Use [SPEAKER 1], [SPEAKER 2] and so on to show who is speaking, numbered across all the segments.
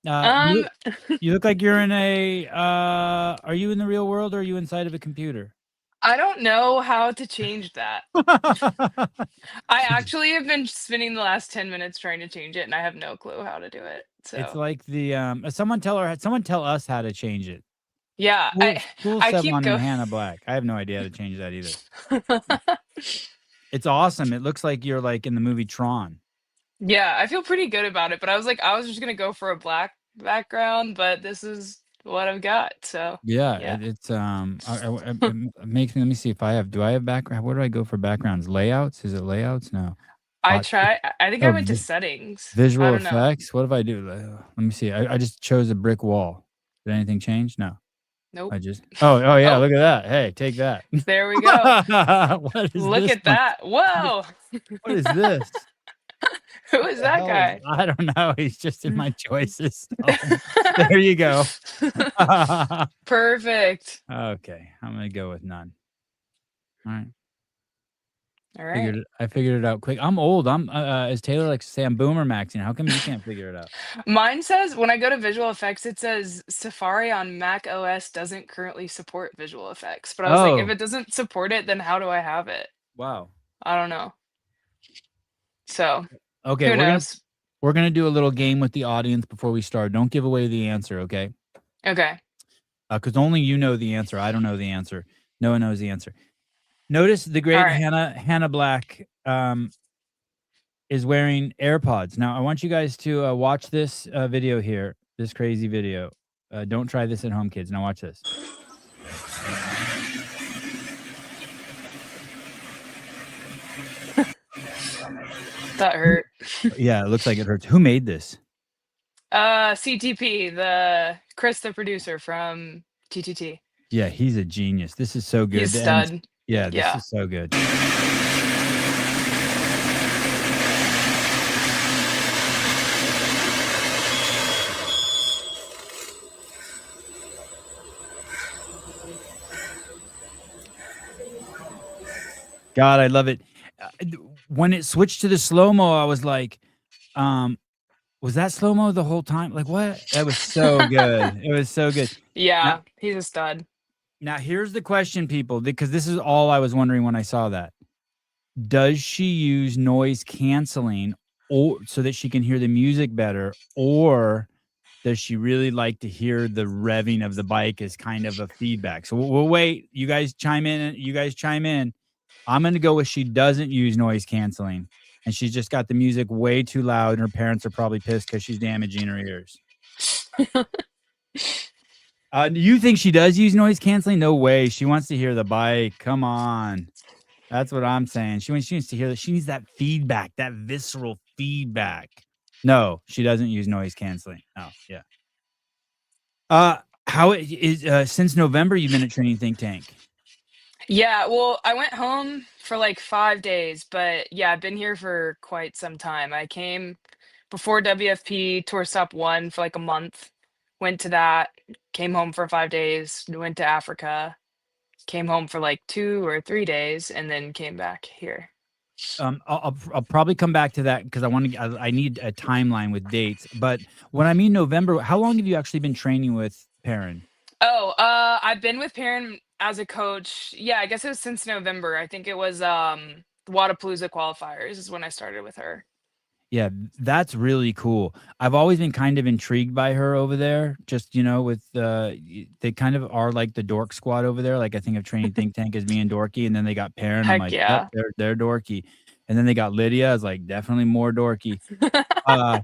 [SPEAKER 1] You
[SPEAKER 2] Um,
[SPEAKER 1] you look like you're in a. Are you in the real world or are you inside of a computer?
[SPEAKER 2] I don't know how to change that. I actually have been spending the last 10 minutes trying to change it, and I have no clue how to do it.
[SPEAKER 1] It's
[SPEAKER 2] So,
[SPEAKER 1] like the someone tell us how to change it.
[SPEAKER 2] yeah,
[SPEAKER 1] School school
[SPEAKER 2] I keep
[SPEAKER 1] someone in
[SPEAKER 2] going.
[SPEAKER 1] Hannah Black. I have no idea how to change that either. It's awesome. It looks like you're like in the movie Tron.
[SPEAKER 2] Yeah, I feel pretty good about it, but I was like, I was just gonna go for a black background, but this is what I've got. So,
[SPEAKER 1] Yeah,
[SPEAKER 2] yeah.
[SPEAKER 1] it's it makes me. Let me see if I have. Do I have background? Where do I go for backgrounds? Layouts? Is it layouts? No.
[SPEAKER 2] I
[SPEAKER 1] Uh,
[SPEAKER 2] try. I think I
[SPEAKER 1] oh,
[SPEAKER 2] went to settings. I
[SPEAKER 1] visual
[SPEAKER 2] don't know.
[SPEAKER 1] effects. What if I do? Let me see. I just chose a brick wall. Did anything change? No.
[SPEAKER 2] Nope.
[SPEAKER 1] I just. Oh yeah.
[SPEAKER 2] Oh,
[SPEAKER 1] Look at that. Hey, take that.
[SPEAKER 2] there we go.
[SPEAKER 1] What is
[SPEAKER 2] Look
[SPEAKER 1] this
[SPEAKER 2] at
[SPEAKER 1] one?
[SPEAKER 2] that. Whoa.
[SPEAKER 1] What is this?
[SPEAKER 2] Who
[SPEAKER 1] What
[SPEAKER 2] is
[SPEAKER 1] the
[SPEAKER 2] that
[SPEAKER 1] hell is?
[SPEAKER 2] guy?
[SPEAKER 1] I don't know. He's just in my choices. There you go.
[SPEAKER 2] Perfect.
[SPEAKER 1] Okay, I'm gonna go with none. All right.
[SPEAKER 2] All right.
[SPEAKER 1] I figured it out quick. I'm old. I'm as Taylor likes to say, I'm boomer maxing. How come you can't figure it out?
[SPEAKER 2] Mine says when I go to visual effects, it says Safari on Mac OS doesn't currently support visual effects. But I was like, if
[SPEAKER 1] Oh,
[SPEAKER 2] it doesn't support it, then how do I have it?
[SPEAKER 1] wow.
[SPEAKER 2] I don't know. So
[SPEAKER 1] Okay,
[SPEAKER 2] who knows?
[SPEAKER 1] we're gonna do a little game with the audience before we start. Don't give away the answer, okay?
[SPEAKER 2] Okay.
[SPEAKER 1] Because only you know the answer. I don't know the answer. No one knows the answer. Notice the
[SPEAKER 2] All
[SPEAKER 1] great
[SPEAKER 2] right.
[SPEAKER 1] Hannah Black is wearing AirPods. Now I want you guys to watch this video here. This crazy video. Don't try this at home, kids. Now watch this.
[SPEAKER 2] That hurt.
[SPEAKER 1] Yeah, it looks like it hurts. Who made this?
[SPEAKER 2] CTP, the Chris, the producer from TTT.
[SPEAKER 1] Yeah, he's a genius. This is so
[SPEAKER 2] He's
[SPEAKER 1] good. And
[SPEAKER 2] stud.
[SPEAKER 1] yeah, this
[SPEAKER 2] Yeah.
[SPEAKER 1] is so good. God, I love it. When it switched to the slow-mo, I was like, was that slow-mo the whole time? Like, what? That was so good. It was so good. Now
[SPEAKER 2] Yeah, he's a stud.
[SPEAKER 1] now here's the question, people, because this is all I was wondering when I saw that. Does she use noise canceling or so that she can hear the music better, or does she really like to hear the revving of the bike as kind of a feedback? So we'll wait. You guys chime in. I'm going to go with she doesn't use noise canceling, and she's just got the music way too loud, and her parents are probably pissed because she's damaging her ears. Do you think she does use noise canceling? No way. She wants to hear the bike. Come on. That's what I'm saying. She needs to hear that. She needs that feedback, that visceral feedback. No, she doesn't use noise canceling. Oh, yeah. How it is since November you've been at Training Think Tank?
[SPEAKER 2] Yeah, well, I went home for like 5 days, but yeah, I've been here for quite some time. I came before WFP tour stop one for like a month, went to that, came home for 5 days, went to Africa, came home for like 2 or 3 days, and then came back here.
[SPEAKER 1] I'll probably come back to that because I need a timeline with dates. But when I mean November, how long have you actually been training with Perrin?
[SPEAKER 2] Oh, I've been with Perrin as a coach. Yeah, I guess it was since November. I think it was Wadapalooza qualifiers is when I started with her.
[SPEAKER 1] Yeah, that's really cool. I've always been kind of intrigued by her over there. Just with they kind of are like the dork squad over there. Like I think of Training Think Tank as being dorky, and then they got Perrin. I'm
[SPEAKER 2] Heck
[SPEAKER 1] like, yep,
[SPEAKER 2] yeah.
[SPEAKER 1] they're dorky. And then they got Lydia. I was like, definitely more dorky. Uh,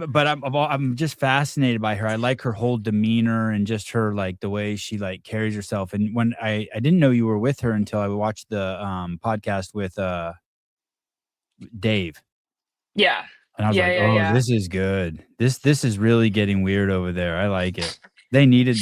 [SPEAKER 1] but I'm just fascinated by her. I like her whole demeanor and just her like the way she like carries herself. And when I didn't know you were with her until I watched the podcast with Dave.
[SPEAKER 2] Yeah.
[SPEAKER 1] And I was
[SPEAKER 2] Yeah,
[SPEAKER 1] like,
[SPEAKER 2] yeah,
[SPEAKER 1] "Oh,
[SPEAKER 2] yeah.
[SPEAKER 1] this is good. This is really getting weird over there. I like it." They needed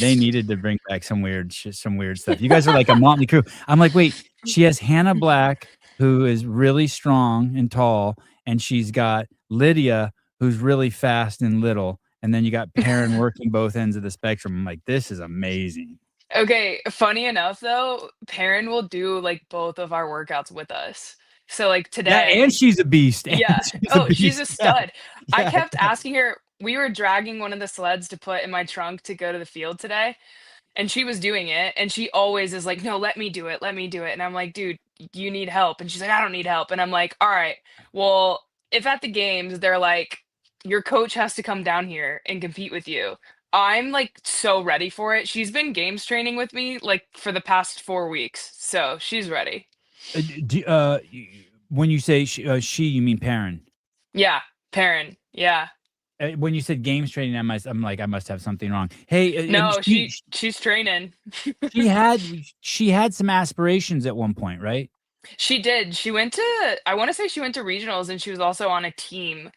[SPEAKER 1] to bring back some weird stuff. You guys are like a Motley Crue. I'm like, "Wait, she has Hannah Black, who is really strong and tall, and she's got Lydia, who's really fast and little, and then you got Perrin working both ends of the spectrum." I'm like, "This is amazing."
[SPEAKER 2] Okay, funny enough though, Perrin will do like both of our workouts with us. So like
[SPEAKER 1] Yeah, and
[SPEAKER 2] today,
[SPEAKER 1] she's a beast, and
[SPEAKER 2] yeah.
[SPEAKER 1] she's a
[SPEAKER 2] Oh, she's a
[SPEAKER 1] beast. Yeah,
[SPEAKER 2] stud. I
[SPEAKER 1] yeah.
[SPEAKER 2] kept asking her. We were dragging one of the sleds to put in my trunk to go to the field today, and she was doing it, and she always is like, "No, let me do it. Let me do it." And I'm like, "Dude, you need help." And she's like, "I don't need help." And I'm like, "All right. Well, if at the games they're like, your coach has to come down here and compete with you." I'm like so ready for it. She's been games training with me like for the past 4 weeks. So, she's ready.
[SPEAKER 1] When you say she, you mean Perrin?
[SPEAKER 2] Yeah, Perrin. Yeah.
[SPEAKER 1] When you said games training, I'm like, I must have something wrong. Hey, and
[SPEAKER 2] No, she's training.
[SPEAKER 1] she had some aspirations at one point, right?
[SPEAKER 2] She did. She went to I wanna say she went to regionals and she was also on a team.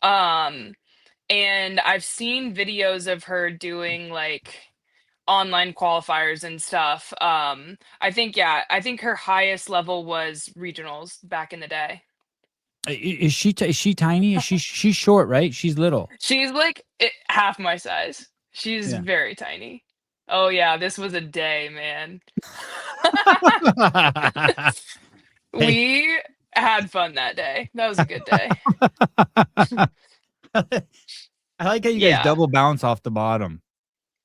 [SPEAKER 2] Um, and I've seen videos of her doing, like, online qualifiers and stuff. I think yeah, I think her highest level was regionals back in the day.
[SPEAKER 1] Is she tiny? She's short, right? She's little.
[SPEAKER 2] She's, like, half my size. She's
[SPEAKER 1] Yeah.
[SPEAKER 2] very tiny. Oh, yeah, this was a day, man.
[SPEAKER 1] Hey.
[SPEAKER 2] We had fun that day. That was a good day.
[SPEAKER 1] I like how you guys
[SPEAKER 2] Yeah.
[SPEAKER 1] double bounce off the bottom.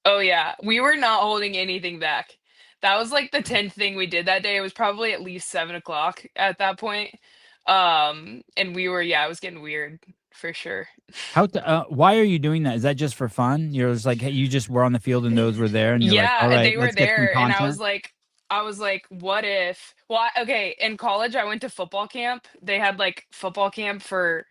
[SPEAKER 2] Oh, yeah. We were not holding anything back. That was, like, the 10th thing we did that day. It was probably at least 7 o'clock at that point. And we were yeah, it was getting weird for sure.
[SPEAKER 1] Why are you doing that? Is that just for fun? You're just like, hey, you just were on the field and those were there, and you're like, all
[SPEAKER 2] Yeah,
[SPEAKER 1] right,
[SPEAKER 2] they were
[SPEAKER 1] let's get some
[SPEAKER 2] there, and
[SPEAKER 1] content.
[SPEAKER 2] I was like, what if? Well, okay, in college, I went to football camp. They had like football camp for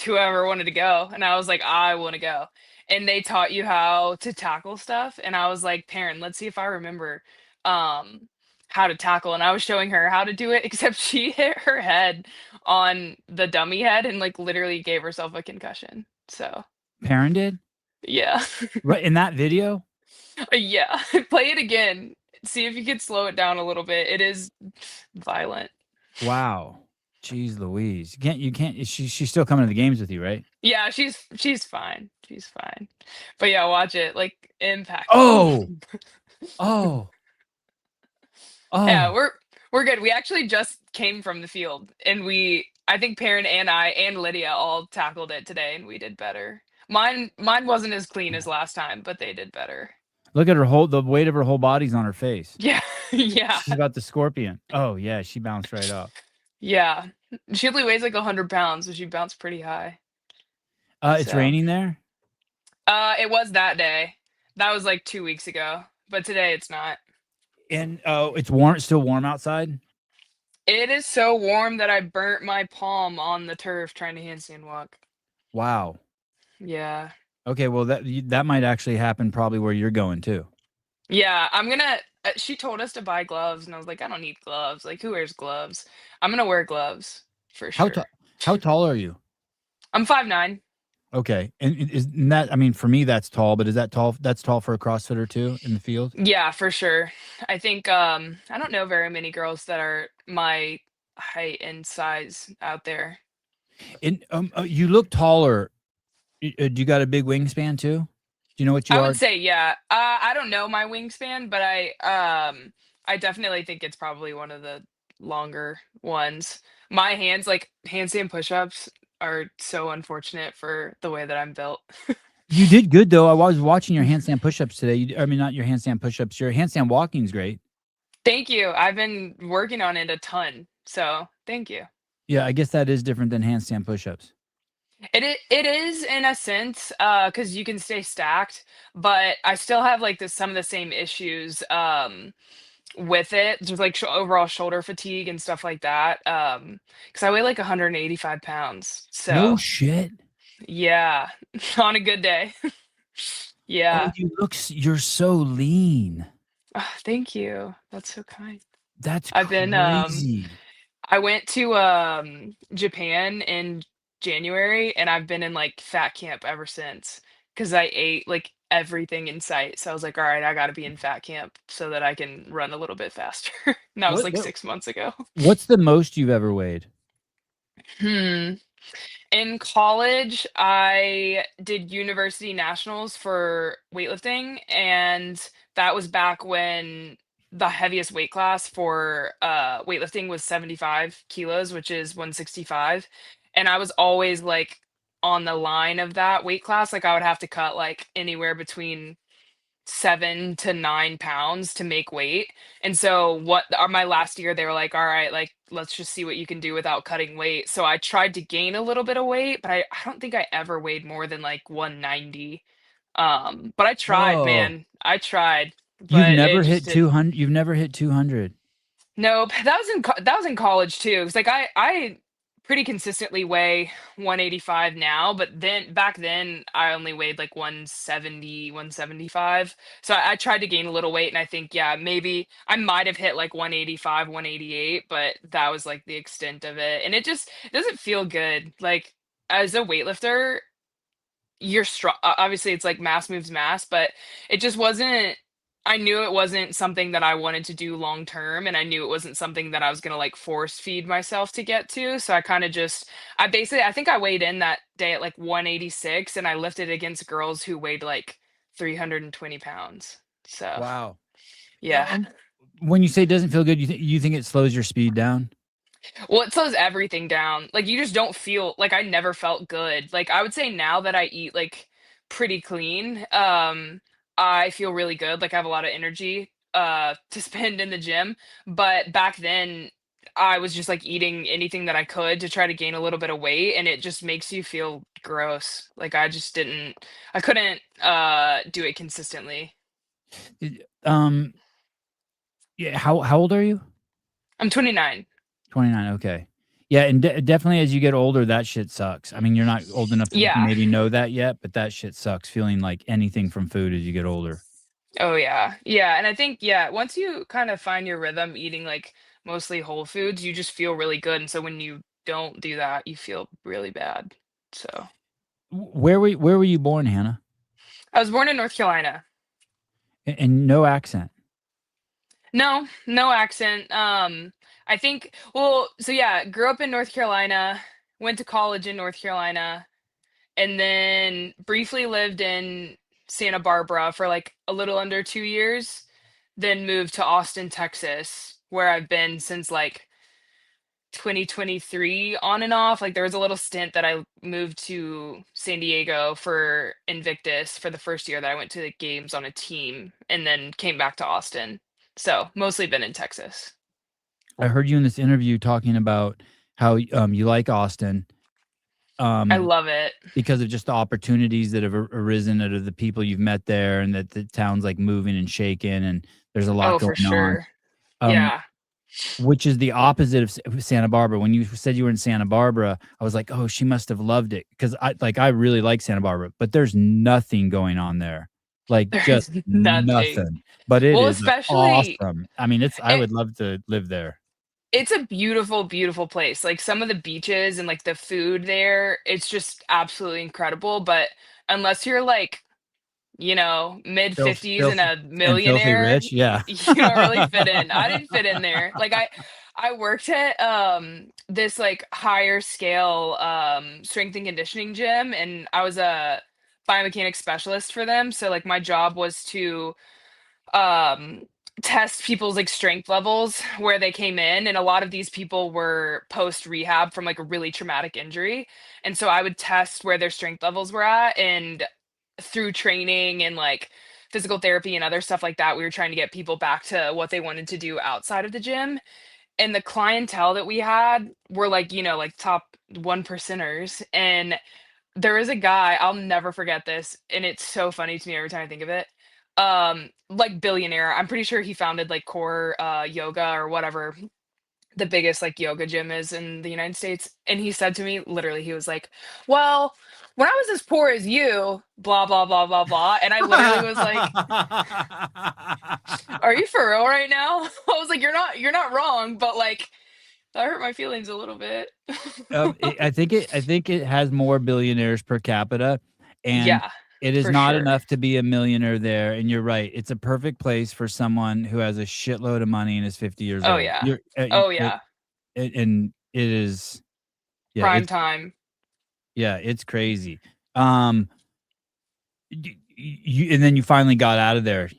[SPEAKER 2] whoever wanted to go, and I was like, I want to go. And they taught you how to tackle stuff, and I was like, parent, let's see if I remember um how to tackle. And I was showing her how to do it, except she hit her head on the dummy head and like literally gave herself a concussion. So
[SPEAKER 1] Perrin did?
[SPEAKER 2] yeah.
[SPEAKER 1] Right in that video?
[SPEAKER 2] Yeah, play it again. See if you could slow it down a little bit. It is violent.
[SPEAKER 1] Wow. Jeez Louise. You can't she's still coming to the games with you, right?
[SPEAKER 2] Yeah, she's fine. She's fine. But yeah, watch it. Like impactful.
[SPEAKER 1] Oh. Oh.
[SPEAKER 2] Yeah,
[SPEAKER 1] Oh.
[SPEAKER 2] we're good. We actually just came from the field and we I think Perrin and I and Lydia all tackled it today and we did better. Mine wasn't as clean as last time, but they did better.
[SPEAKER 1] Look at the weight of her whole body's on her face.
[SPEAKER 2] Yeah. Yeah.
[SPEAKER 1] She's about the scorpion. Oh yeah, she bounced right up.
[SPEAKER 2] Yeah. She only weighs like 100 pounds, so she bounced pretty high.
[SPEAKER 1] It's
[SPEAKER 2] So
[SPEAKER 1] raining there?
[SPEAKER 2] it was that day. That was like 2 weeks ago, but today it's not.
[SPEAKER 1] And oh, it's still warm outside?
[SPEAKER 2] It is so warm that I burnt my palm on the turf trying to handstand walk.
[SPEAKER 1] Wow.
[SPEAKER 2] Yeah.
[SPEAKER 1] Okay, well that might actually happen probably where you're going too.
[SPEAKER 2] Yeah, I'm gonna she told us to buy gloves and I was like, I don't need gloves. Like who wears gloves? I'm gonna wear gloves for
[SPEAKER 1] How
[SPEAKER 2] sure.
[SPEAKER 1] tall how tall are you?
[SPEAKER 2] I'm 5'9".
[SPEAKER 1] Okay. And is and that I mean for me that's tall, but is that tall that's tall for a CrossFitter too in the field?
[SPEAKER 2] Yeah, for sure. I think I don't know very many girls that are my height and size out there.
[SPEAKER 1] And you look taller. Do you got a big wingspan too? Do you know what you
[SPEAKER 2] I
[SPEAKER 1] are?
[SPEAKER 2] would say, yeah. I don't know my wingspan, but I definitely think it's probably one of the longer ones. My hands, like handstand push-ups, are so unfortunate for the way that I'm built.
[SPEAKER 1] You did good though. I was watching your handstand push-ups today. I mean, not your handstand push-ups. Your handstand walking's great.
[SPEAKER 2] Thank you. I've been working on it a ton, so thank you.
[SPEAKER 1] Yeah, I guess that is different than handstand push-ups.
[SPEAKER 2] It is in a sense, because you can stay stacked, but I still have like some of the same issues. With it, just like overall shoulder fatigue and stuff like that. Because I weigh like 185 pounds.
[SPEAKER 1] No
[SPEAKER 2] So
[SPEAKER 1] shit.
[SPEAKER 2] yeah, on a good day.
[SPEAKER 1] Oh,
[SPEAKER 2] Yeah.
[SPEAKER 1] you're so lean.
[SPEAKER 2] Ah, thank you. That's so kind.
[SPEAKER 1] That's
[SPEAKER 2] I've been
[SPEAKER 1] crazy.
[SPEAKER 2] I went to Japan in January and I've been in like fat camp ever since because I ate like everything in sight. So I was like, all right, I gotta be in fat camp so that I can run a little bit faster. And that was
[SPEAKER 1] What
[SPEAKER 2] like
[SPEAKER 1] what
[SPEAKER 2] 6 months ago.
[SPEAKER 1] what's the most you've ever weighed?
[SPEAKER 2] Hmm. In college, I did university nationals for weightlifting, and that was back when the heaviest weight class for weightlifting was 75 kilos, which is 165. And I was always like on the line of that weight class. Like I would have to cut like anywhere between 7 to 9 pounds to make weight. And so my last year they were like, all right, like let's just see what you can do without cutting weight. So I tried to gain a little bit of weight, but I don't think I ever weighed more than like 190. But I tried,
[SPEAKER 1] Whoa.
[SPEAKER 2] man. I tried,
[SPEAKER 1] You've
[SPEAKER 2] but it
[SPEAKER 1] never
[SPEAKER 2] just
[SPEAKER 1] hit
[SPEAKER 2] didn't.
[SPEAKER 1] 200. You've never hit 200.
[SPEAKER 2] Nope. That was in college too. It's like I pretty consistently weigh 185 now, but then back then I only weighed like 170, 175. So I tried to gain a little weight and I think yeah, maybe I might have hit like 185, 188, but that was like the extent of it. And it doesn't feel good. Like as a weightlifter, you're strong. Obviously it's like mass moves mass, but it just wasn't. I knew it wasn't something that I wanted to do long term, and I knew it wasn't something that I was gonna like force feed myself to get to. So I kind of just, I think I weighed in that day at like 186, and I lifted against girls who weighed like 320 pounds. So
[SPEAKER 1] Wow.
[SPEAKER 2] yeah.
[SPEAKER 1] When you say it doesn't feel good, you think it slows your speed down?
[SPEAKER 2] Well, it slows everything down. Like you just don't feel like I never felt good. Like I would say now that I eat like pretty clean, I feel really good. Like I have a lot of energy to spend in the gym. But back then I was just like eating anything that I could to try to gain a little bit of weight and it just makes you feel gross. Like I couldn't do it consistently.
[SPEAKER 1] It- um, yeah. How old are you?
[SPEAKER 2] I'm 29.
[SPEAKER 1] 29. Okay. Yeah, and definitely as you get older, that shit sucks. I mean, you're not old enough to
[SPEAKER 2] Yeah.
[SPEAKER 1] maybe know that yet, but that shit sucks. Feeling like anything from food as you get older.
[SPEAKER 2] Oh yeah. Yeah, and I think yeah, once you kind of find your rhythm eating like mostly whole foods, you just feel really good. And so when you don't do that, you feel really bad. So,
[SPEAKER 1] Where were you born, Hannah?
[SPEAKER 2] I was born in North Carolina.
[SPEAKER 1] And no accent.
[SPEAKER 2] No, no accent. I think well, so yeah, grew up in North Carolina, went to college in North Carolina, and then briefly lived in Santa Barbara for like a little under 2 years, then moved to Austin, Texas, where I've been since like 2023 on and off. Like there was a little stint that I moved to San Diego for Invictus for the first year that I went to the games on a team and then came back to Austin. So mostly been in Texas.
[SPEAKER 1] I heard you in this interview talking about how you like Austin
[SPEAKER 2] I
[SPEAKER 1] um
[SPEAKER 2] love it.
[SPEAKER 1] because of just the opportunities that have arisen out of the people you've met there, and that the town's like moving and shaking, and there's a lot
[SPEAKER 2] Oh, for
[SPEAKER 1] going on.
[SPEAKER 2] sure.
[SPEAKER 1] Um,
[SPEAKER 2] Yeah.
[SPEAKER 1] which is the opposite of Santa Barbara. When you said you were in Santa Barbara, I was like, oh, she must have loved it because I really like Santa Barbara, but there's nothing going on there, like just
[SPEAKER 2] There's nothing.
[SPEAKER 1] nothing. But it
[SPEAKER 2] Well,
[SPEAKER 1] is
[SPEAKER 2] especially
[SPEAKER 1] awesome. I mean, I
[SPEAKER 2] it,
[SPEAKER 1] would love to live there.
[SPEAKER 2] it's a beautiful, beautiful place. Like some of the beaches and like the food there, it's just absolutely incredible. But unless you're like mid fifties and
[SPEAKER 1] Filthy
[SPEAKER 2] a
[SPEAKER 1] and filthy
[SPEAKER 2] millionaire,
[SPEAKER 1] rich, yeah.
[SPEAKER 2] you don't really fit in. I didn't fit in there. Like I worked at this like higher scale strength and conditioning gym and I was a biomechanics specialist for them. So like my job was to um test people's like strength levels where they came in and a lot of these people were post rehab from like a really traumatic injury and so I would test where their strength levels were at and through training and like physical therapy and other stuff like that, we were trying to get people back to what they wanted to do outside of the gym. And the clientele that we had were like, like top one percenters. And there is a guy, I'll never forget this, and it's so funny to me every time I think of it. Like billionaire. I'm pretty sure he founded like Core Yoga or whatever the biggest like yoga gym is in the United States. And he said to me, literally, he was like, well, when I was as poor as you, blah, blah, blah, blah, blah. And I literally was like, are you for real right now? I was like, you're not wrong, but like that hurt my feelings a little bit.
[SPEAKER 1] I think it has more billionaires per capita, and
[SPEAKER 2] Yeah,
[SPEAKER 1] it is
[SPEAKER 2] for
[SPEAKER 1] not
[SPEAKER 2] sure.
[SPEAKER 1] enough to be a millionaire there. And you're right; it's a perfect place for someone who has a shitload of money and is 50 years
[SPEAKER 2] Oh
[SPEAKER 1] old.
[SPEAKER 2] yeah. Oh yeah.
[SPEAKER 1] And it is, yeah,
[SPEAKER 2] Prime time.
[SPEAKER 1] it's crazy. Um, you and then you finally got out of there.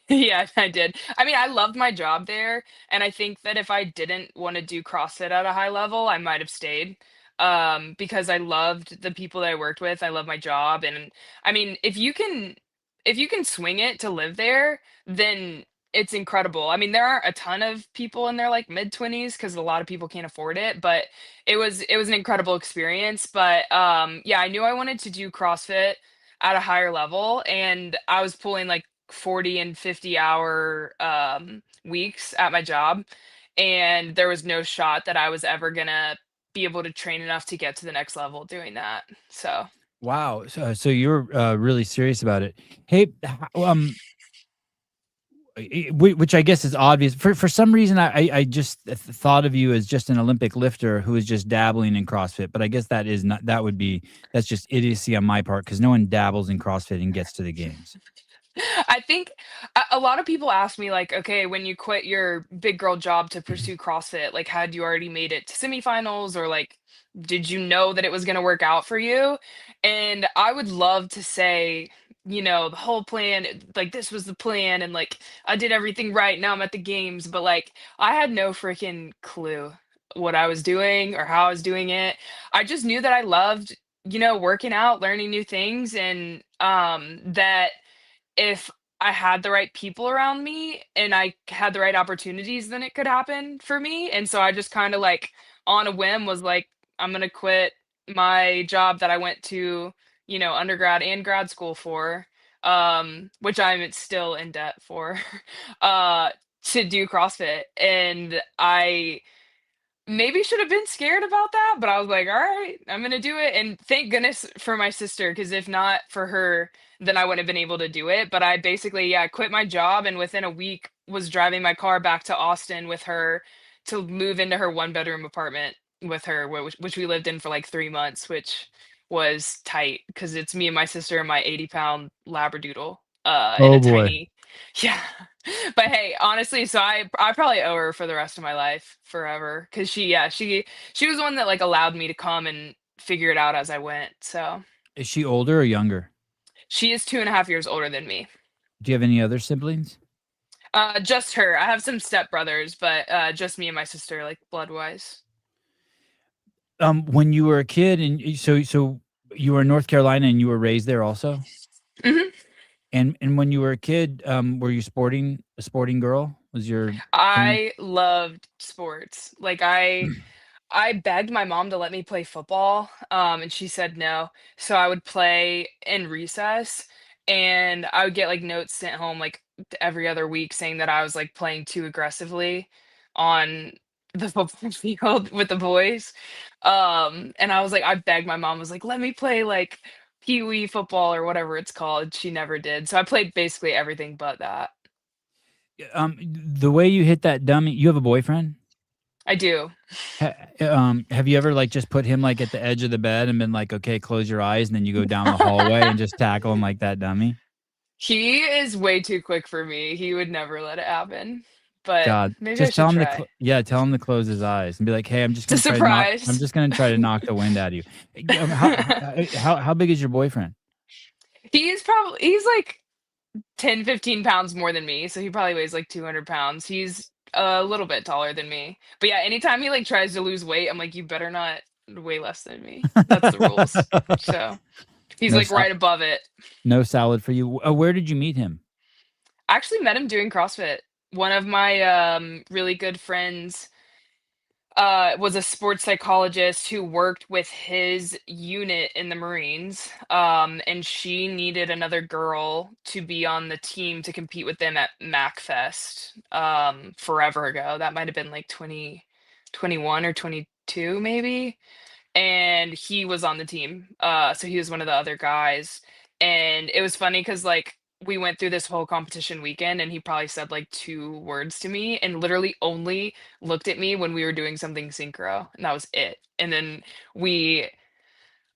[SPEAKER 2] Yeah, I did. I mean, I loved my job there, and I think that if I didn't wanna do CrossFit at a high level, I might have stayed, because I loved the people that I worked with, I love my job, and, I mean, if you can swing it to live there, then it's incredible. I mean, there aren't a ton of people in their, like, mid-20s because a lot of people can't afford it, but it was an incredible experience, but, yeah, I knew I wanted to do CrossFit at a higher level, and I was pulling, like, 40 and 50-hour weeks at my job, and there was no shot that I was ever gonna be able to train enough to get to the next level doing that. So
[SPEAKER 1] Wow. So you're really serious about it. Hey, which I guess is obvious. For some reason, I just thought of you as just an Olympic lifter who is just dabbling in CrossFit. But I guess that is not. That would be that's just idiocy on my part because no one dabbles in CrossFit and gets to the games.
[SPEAKER 2] I think a lot of people ask me like, okay, when you quit your big girl job to pursue CrossFit, like had you already made it to semifinals or like did you know that it was going to work out for you? And I would love to say, the whole plan, like this was the plan and like I did everything right. Now I'm at the games, but like I had no freaking clue what I was doing or how I was doing it. I just knew that I loved, working out, learning new things and that if I had the right people around me and I had the right opportunities, then it could happen for me, and so I just kinda, like, on a whim was like, "I'm gonna quit my job that I went to, undergrad and grad school for," which I'm still in debt for, uh, to do CrossFit, and I maybe should have been scared about that, but I was like, "All right, I'm gonna do it." And thank goodness for my sister, because if not for her, then I wouldn't have been able to do it. But I basically, yeah, quit my job and within a week was driving my car back to Austin with her to move into her one-bedroom apartment with her, which we lived in for like 3 months, which was tight because it's me and my sister and my 80-pound Labradoodle in
[SPEAKER 1] Oh
[SPEAKER 2] a
[SPEAKER 1] boy.
[SPEAKER 2] tiny, yeah. But hey, honestly, so I probably owe her for the rest of my life forever because she was the one that like allowed me to come and figure it out as I went. So
[SPEAKER 1] Is she older or younger?
[SPEAKER 2] she is 2.5 years older than me.
[SPEAKER 1] Do you have any other siblings?
[SPEAKER 2] Just her. I have some stepbrothers, but just me and my sister, like blood wise.
[SPEAKER 1] When you were a kid, and so you were in North Carolina, and you were raised there also.
[SPEAKER 2] hmm
[SPEAKER 1] And when you were a kid, were you a sporting girl? Was your parents?
[SPEAKER 2] I loved sports. Like I begged my mom to let me play football, and she said no. So I would play in recess, and I would get like notes sent home like every other week saying that I was like playing too aggressively on the football field with the boys. And I was like, I begged my mom was like, let me play like pee wee football or whatever it's called. She never did. So I played basically everything but that.
[SPEAKER 1] The way you hit that dummy, you have a boyfriend?
[SPEAKER 2] I do.
[SPEAKER 1] Have you ever like just put him like at the edge of the bed and been like, okay, close your eyes, and then you go down the hallway and just tackle him like that dummy?
[SPEAKER 2] He is way too quick for me. He would never let it happen. But
[SPEAKER 1] God,
[SPEAKER 2] maybe I
[SPEAKER 1] just tell
[SPEAKER 2] should
[SPEAKER 1] him to,
[SPEAKER 2] try.
[SPEAKER 1] yeah, tell him to close his eyes and be like, hey,
[SPEAKER 2] It's a
[SPEAKER 1] I'm
[SPEAKER 2] surprise.
[SPEAKER 1] just gonna try to knock the wind out of you. How big is your boyfriend?
[SPEAKER 2] He's like 10, 15 pounds more than me, so he probably weighs like 200 pounds. He's a little bit taller than me. But yeah, anytime he like tries to lose weight, I'm like, you better not weigh less than me. That's the rules. So he's
[SPEAKER 1] No
[SPEAKER 2] like
[SPEAKER 1] sal
[SPEAKER 2] right above it.
[SPEAKER 1] no salad for you. Where did you meet him?
[SPEAKER 2] I actually met him doing CrossFit. One of my really good friends was a sports psychologist who worked with his unit in the Marines. And she needed another girl to be on the team to compete with them at MacFest forever ago. That might have been like 2021 or 22, maybe, and he was on the team. So he was one of the other guys. And it was funny because like we went through this whole competition weekend and he probably said like 2 words to me and literally only looked at me when we were doing something synchro. And that was it. And then we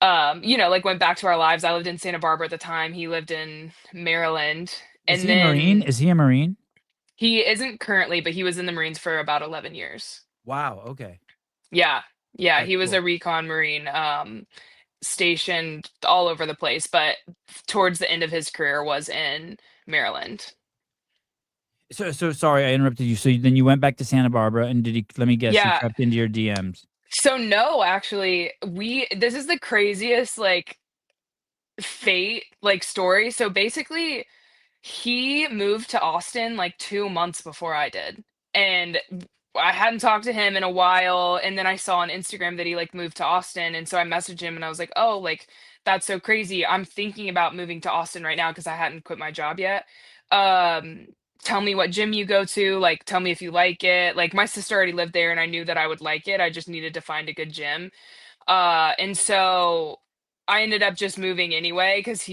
[SPEAKER 2] like went back to our lives. I lived in Santa Barbara at the time. He lived in Maryland.
[SPEAKER 1] Is
[SPEAKER 2] And
[SPEAKER 1] he a Marine?
[SPEAKER 2] then
[SPEAKER 1] Is he a Marine?
[SPEAKER 2] he isn't currently, but he was in the Marines for about 11 years.
[SPEAKER 1] Wow. Okay.
[SPEAKER 2] Yeah. Yeah,
[SPEAKER 1] That's
[SPEAKER 2] he was
[SPEAKER 1] cool.
[SPEAKER 2] a recon Marine. Stationed all over the place, but towards the end of his career was in Maryland.
[SPEAKER 1] So sorry I interrupted you. So then you went back to Santa Barbara, and did he? Let me guess, he
[SPEAKER 2] Yeah.
[SPEAKER 1] crept into your DMs.
[SPEAKER 2] So no, actually, this is the craziest like fate like story. So basically, he moved to Austin like 2 months before I did, and I hadn't talked to him in a while, and then I saw on Instagram that he, like, moved to Austin, and so I messaged him and I was like, "Oh, like, that's so crazy. I'm thinking about moving to Austin right now because I hadn't quit my job yet. Um, Tell me what gym you go to, like, tell me if you like it." Like, my sister already lived there and I knew that I would like it, I just needed to find a good gym. And so I ended up just moving anyway because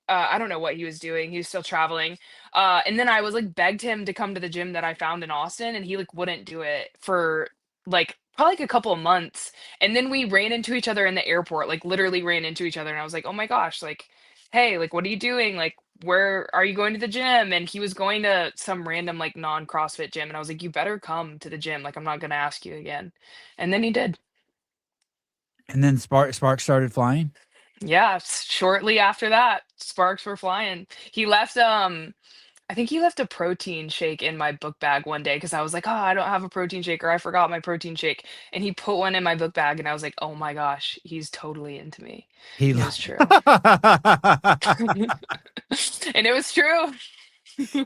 [SPEAKER 2] I don't know what he was doing. He was still traveling. And then I was like begged him to come to the gym that I found in Austin, and he like wouldn't do it for like probably like a couple of months. And then we ran into each other in the airport, like literally ran into each other. And I was like, oh my gosh, like, hey, like, what are you doing? Like, where are you going to the gym? And he was going to some random like non CrossFit gym. And I was like, you better come to the gym. Like, I'm not going to ask you again. And then he did.
[SPEAKER 1] And then sparks started flying.
[SPEAKER 2] Yeah, shortly after that, sparks were flying. He left, I think he left a protein shake in my book bag one day because I was like, "Oh, I don't have a protein shake," or "I forgot my protein shake," and he put one in my book bag, and I was like, "Oh my gosh, he's totally into me."
[SPEAKER 1] He
[SPEAKER 2] And it
[SPEAKER 1] lo-
[SPEAKER 2] was true. And it was true.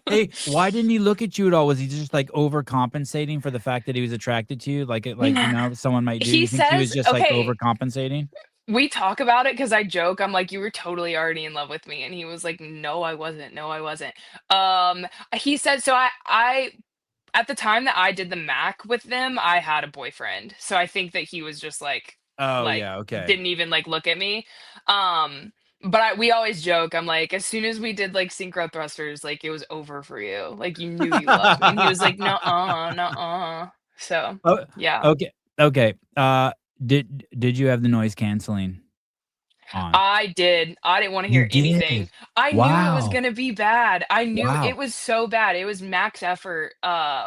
[SPEAKER 1] Hey, why didn't he look at you at all? Was he just like overcompensating for the fact that he was attracted to you? Like, someone might do.
[SPEAKER 2] He
[SPEAKER 1] You think he was
[SPEAKER 2] says,
[SPEAKER 1] just like
[SPEAKER 2] okay,
[SPEAKER 1] overcompensating?
[SPEAKER 2] we talk about it because I joke, I'm like, "You were totally already in love with me," and he was like, "No, I wasn't. No, I wasn't." He said so I at the time that I did the Mac with them, I had a boyfriend. So I think that he was just
[SPEAKER 1] Oh
[SPEAKER 2] like
[SPEAKER 1] yeah, okay.
[SPEAKER 2] didn't even like look at me. But we always joke. I'm like, as soon as we did like synchro thrusters, like it was over for you. Like you knew you loved me. And he was like, "No, no." So
[SPEAKER 1] Oh,
[SPEAKER 2] yeah.
[SPEAKER 1] okay, okay. Did you have the noise canceling on?
[SPEAKER 2] I did. I didn't wanna
[SPEAKER 1] You
[SPEAKER 2] hear anything.
[SPEAKER 1] did.
[SPEAKER 2] I knew it was
[SPEAKER 1] Wow,
[SPEAKER 2] gonna be bad. I knew it
[SPEAKER 1] wow.
[SPEAKER 2] was so bad. It was max effort,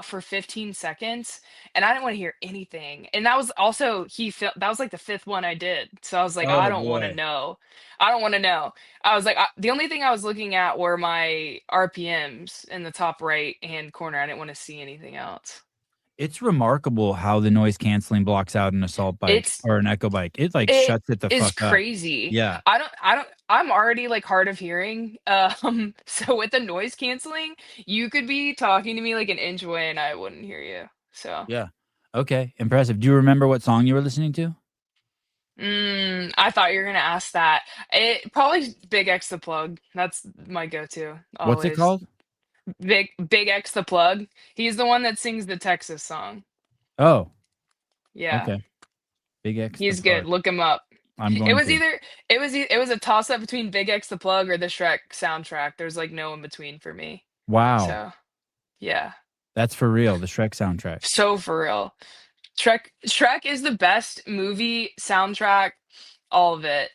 [SPEAKER 2] for 15 seconds, and I didn't wanna hear anything. And that was also that was, like, the 5th one I did. So I was like, "I
[SPEAKER 1] Oh
[SPEAKER 2] don't wanna
[SPEAKER 1] boy.
[SPEAKER 2] know. I don't wanna know." I was like, the only thing I was looking at were my RPMs in the top right-hand corner. I didn't wanna see anything else.
[SPEAKER 1] It's remarkable how the noise canceling blocks out an assault bike
[SPEAKER 2] It's
[SPEAKER 1] or an echo bike. It like
[SPEAKER 2] It
[SPEAKER 1] shuts it the
[SPEAKER 2] is
[SPEAKER 1] fuck up.
[SPEAKER 2] crazy.
[SPEAKER 1] Yeah,
[SPEAKER 2] I'm already, like, hard of hearing, so with the noise canceling, you could be talking to me, like, an inch away and I wouldn't hear you, so
[SPEAKER 1] yeah. Okay, impressive. Do you remember what song you were listening to?
[SPEAKER 2] I thought you were gonna ask that. It probably Big X the Plug. That's my go-to,
[SPEAKER 1] What's it
[SPEAKER 2] always.
[SPEAKER 1] called?
[SPEAKER 2] Big X the Plug. He's the one that sings the Texas song.
[SPEAKER 1] Oh,
[SPEAKER 2] Yeah,
[SPEAKER 1] okay. Big X the
[SPEAKER 2] he's good,
[SPEAKER 1] plug.
[SPEAKER 2] look him up.
[SPEAKER 1] I'm
[SPEAKER 2] It
[SPEAKER 1] going
[SPEAKER 2] was
[SPEAKER 1] to.
[SPEAKER 2] either it was a toss-up between Big X the Plug or the Shrek soundtrack. There's, like, no in between for me.
[SPEAKER 1] Wow.
[SPEAKER 2] So, yeah.
[SPEAKER 1] That's for real, the Shrek soundtrack.
[SPEAKER 2] So for real. Shrek is the best movie soundtrack, all of it.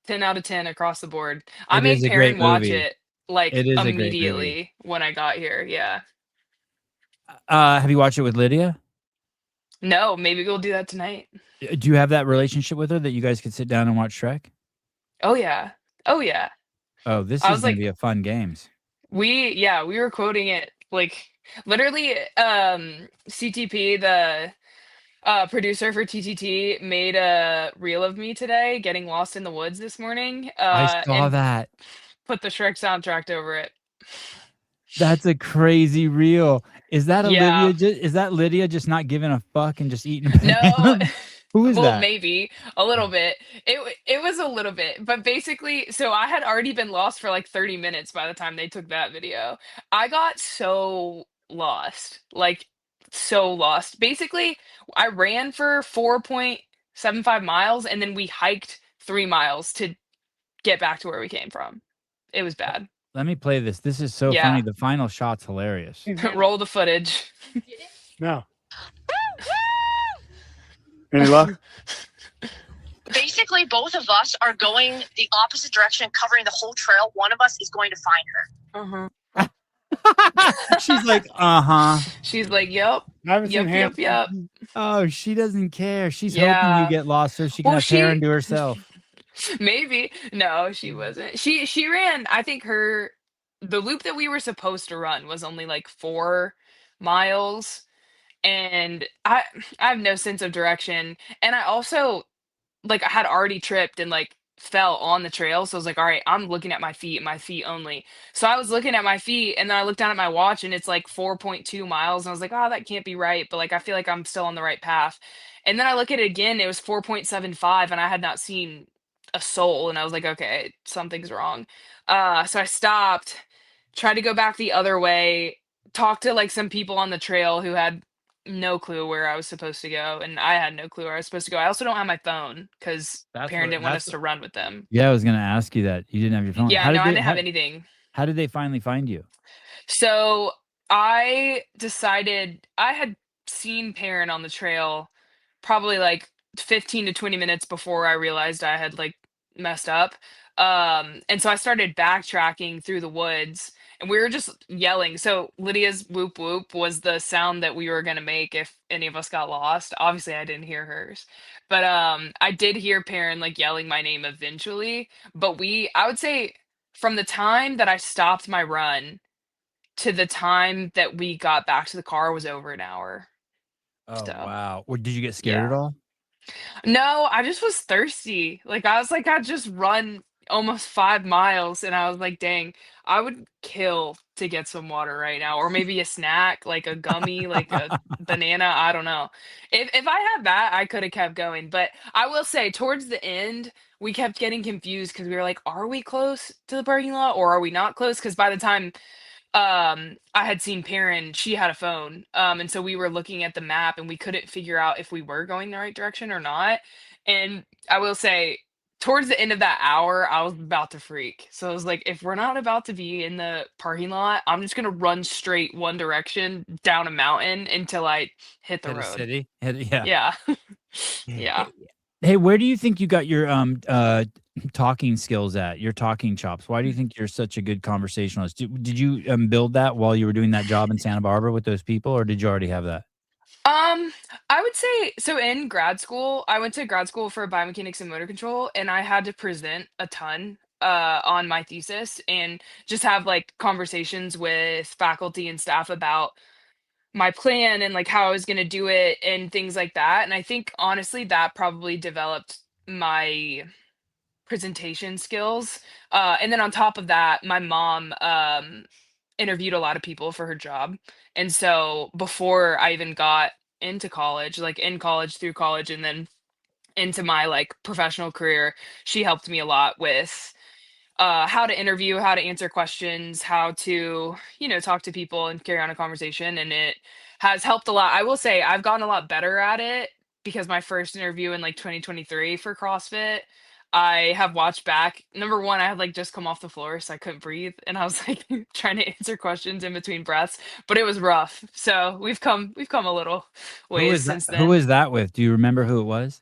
[SPEAKER 2] 10 out of 10 across the board. I
[SPEAKER 1] It
[SPEAKER 2] made
[SPEAKER 1] is a
[SPEAKER 2] Perrin
[SPEAKER 1] great
[SPEAKER 2] watch
[SPEAKER 1] movie.
[SPEAKER 2] it, like,
[SPEAKER 1] It is a great movie.
[SPEAKER 2] immediately when I got here, yeah.
[SPEAKER 1] Have you watched it with Lydia?
[SPEAKER 2] No, maybe we'll do that tonight.
[SPEAKER 1] Do you have that relationship with her that you guys could sit down and watch Shrek?
[SPEAKER 2] Oh, yeah. Oh, yeah.
[SPEAKER 1] Oh, this
[SPEAKER 2] I
[SPEAKER 1] is
[SPEAKER 2] was
[SPEAKER 1] gonna
[SPEAKER 2] like
[SPEAKER 1] be a fun games.
[SPEAKER 2] we were quoting it, like, literally, CTP, the producer for TTT made a reel of me today getting lost in the woods this morning,
[SPEAKER 1] I saw
[SPEAKER 2] and
[SPEAKER 1] that.
[SPEAKER 2] put the Shrek soundtrack over it.
[SPEAKER 1] That's a crazy reel.
[SPEAKER 2] Yeah.
[SPEAKER 1] Is that Lydia just not giving a fuck and just eating
[SPEAKER 2] No,
[SPEAKER 1] bananas? Who is
[SPEAKER 2] well,
[SPEAKER 1] that?
[SPEAKER 2] maybe a little bit. It was a little bit, but basically, so I had already been lost for like 30 minutes by the time they took that video. I got so lost, like so lost. Basically, I ran for 4.75 miles and then we hiked 3 miles to get back to where we came from. It was bad.
[SPEAKER 1] Let me play this. This is so funny.
[SPEAKER 2] Yeah.
[SPEAKER 1] The final shot's hilarious.
[SPEAKER 2] Roll the footage.
[SPEAKER 3] No. Any luck?
[SPEAKER 4] Basically, both of us are going the opposite direction, covering the whole trail. One of us is going to find her.
[SPEAKER 1] She's like, uh-huh.
[SPEAKER 2] She's like, "Yep.
[SPEAKER 3] I haven't seen
[SPEAKER 2] Yep, yep,
[SPEAKER 3] Ham.
[SPEAKER 2] yep."
[SPEAKER 1] Oh, she doesn't care. She's hoping you
[SPEAKER 2] Yeah.
[SPEAKER 1] get lost so she can
[SPEAKER 2] Well,
[SPEAKER 1] have Perrin to herself.
[SPEAKER 2] maybe. No, she wasn't. She ran, I think the loop that we were supposed to run was only like 4 miles, and I have no sense of direction, and I also like, I had already tripped and, like, fell on the trail, so I was like, "Alright, I'm looking at my feet only." So I was looking at my feet, and then I looked down at my watch, and it's, like, 4.2 miles, and I was like, "Oh, that can't be right," but, like, I feel like I'm still on the right path. And then I look at it again, it was 4.75, and I had not seen a soul, and I was like, "Okay, something's wrong." So I stopped, tried to go back the other way, talked to, like, some people on the trail who had no clue where I was supposed to go, and I had no clue where I was supposed to go. I also don't have my phone because
[SPEAKER 1] That's
[SPEAKER 2] parent
[SPEAKER 1] what.
[SPEAKER 2] didn't want
[SPEAKER 1] That's
[SPEAKER 2] us to run with them.
[SPEAKER 1] Yeah, I was gonna ask you that. You didn't have your phone.
[SPEAKER 2] Yeah, no, I didn't have anything.
[SPEAKER 1] How did they finally find you?
[SPEAKER 2] So I decided I had seen Perrin on the trail probably like 15 to 20 minutes before I realized I had like messed up. And so I started backtracking through the woods and we were just yelling. So Lydia's whoop whoop was the sound that we were gonna make if any of us got lost. Obviously I didn't hear hers. But I did hear Perrin like yelling my name eventually. But I would say from the time that I stopped my run to the time that we got back to the car was over an hour.
[SPEAKER 1] Oh,
[SPEAKER 2] So,
[SPEAKER 1] wow. Or did you get scared at
[SPEAKER 2] yeah.
[SPEAKER 1] all?
[SPEAKER 2] No, I just was thirsty. Like, I was like, I just run almost 5 miles, and I was like, "Dang, I would kill to get some water right now," or maybe a snack, like a gummy, like a banana, I don't know. If I had that, I coulda kept going, but I will say towards the end, we kept getting confused because we were like, "Are we close to the parking lot, or are we not close?" Because by the time I had seen Perrin, she had a phone, and so we were looking at the map, and we couldn't figure out if we were going the right direction or not, and I will say, towards the end of that hour, I was about to freak, so I was like, "If we're not about to be in the parking lot, I'm just gonna run straight one direction down a mountain until I hit the
[SPEAKER 1] Hit a
[SPEAKER 2] road."
[SPEAKER 1] city? Yeah.
[SPEAKER 2] Yeah. Yeah.
[SPEAKER 1] Hey, hey, where do you think you got your talking skills at? Your talking chops? Why do you think you're such a good conversationalist? Did you build that while you were doing that job in Santa Barbara with those people, or did you already have that?
[SPEAKER 2] Um, I would say so in grad school, I went to grad school for biomechanics and motor control, and I had to present a ton on my thesis and just have like conversations with faculty and staff about my plan and like how I was going to do it and things like that. And I think honestly that probably developed my presentation skills. And then on top of that, my mom interviewed a lot of people for her job. And so before I even got into college, like in college, through college, and then into my like professional career, she helped me a lot with how to interview, how to answer questions, how to, talk to people and carry on a conversation. And it has helped a lot. I will say I've gotten a lot better at it because my first interview in like 2023 for CrossFit, I have watched back. Number one, I had like just come off the floor, so I couldn't breathe. And I was like trying to answer questions in between breaths, but it was rough. So we've come a little
[SPEAKER 1] Who
[SPEAKER 2] ways
[SPEAKER 1] is that?
[SPEAKER 2] since
[SPEAKER 1] Who
[SPEAKER 2] then.
[SPEAKER 1] is that with? Do you remember who it was?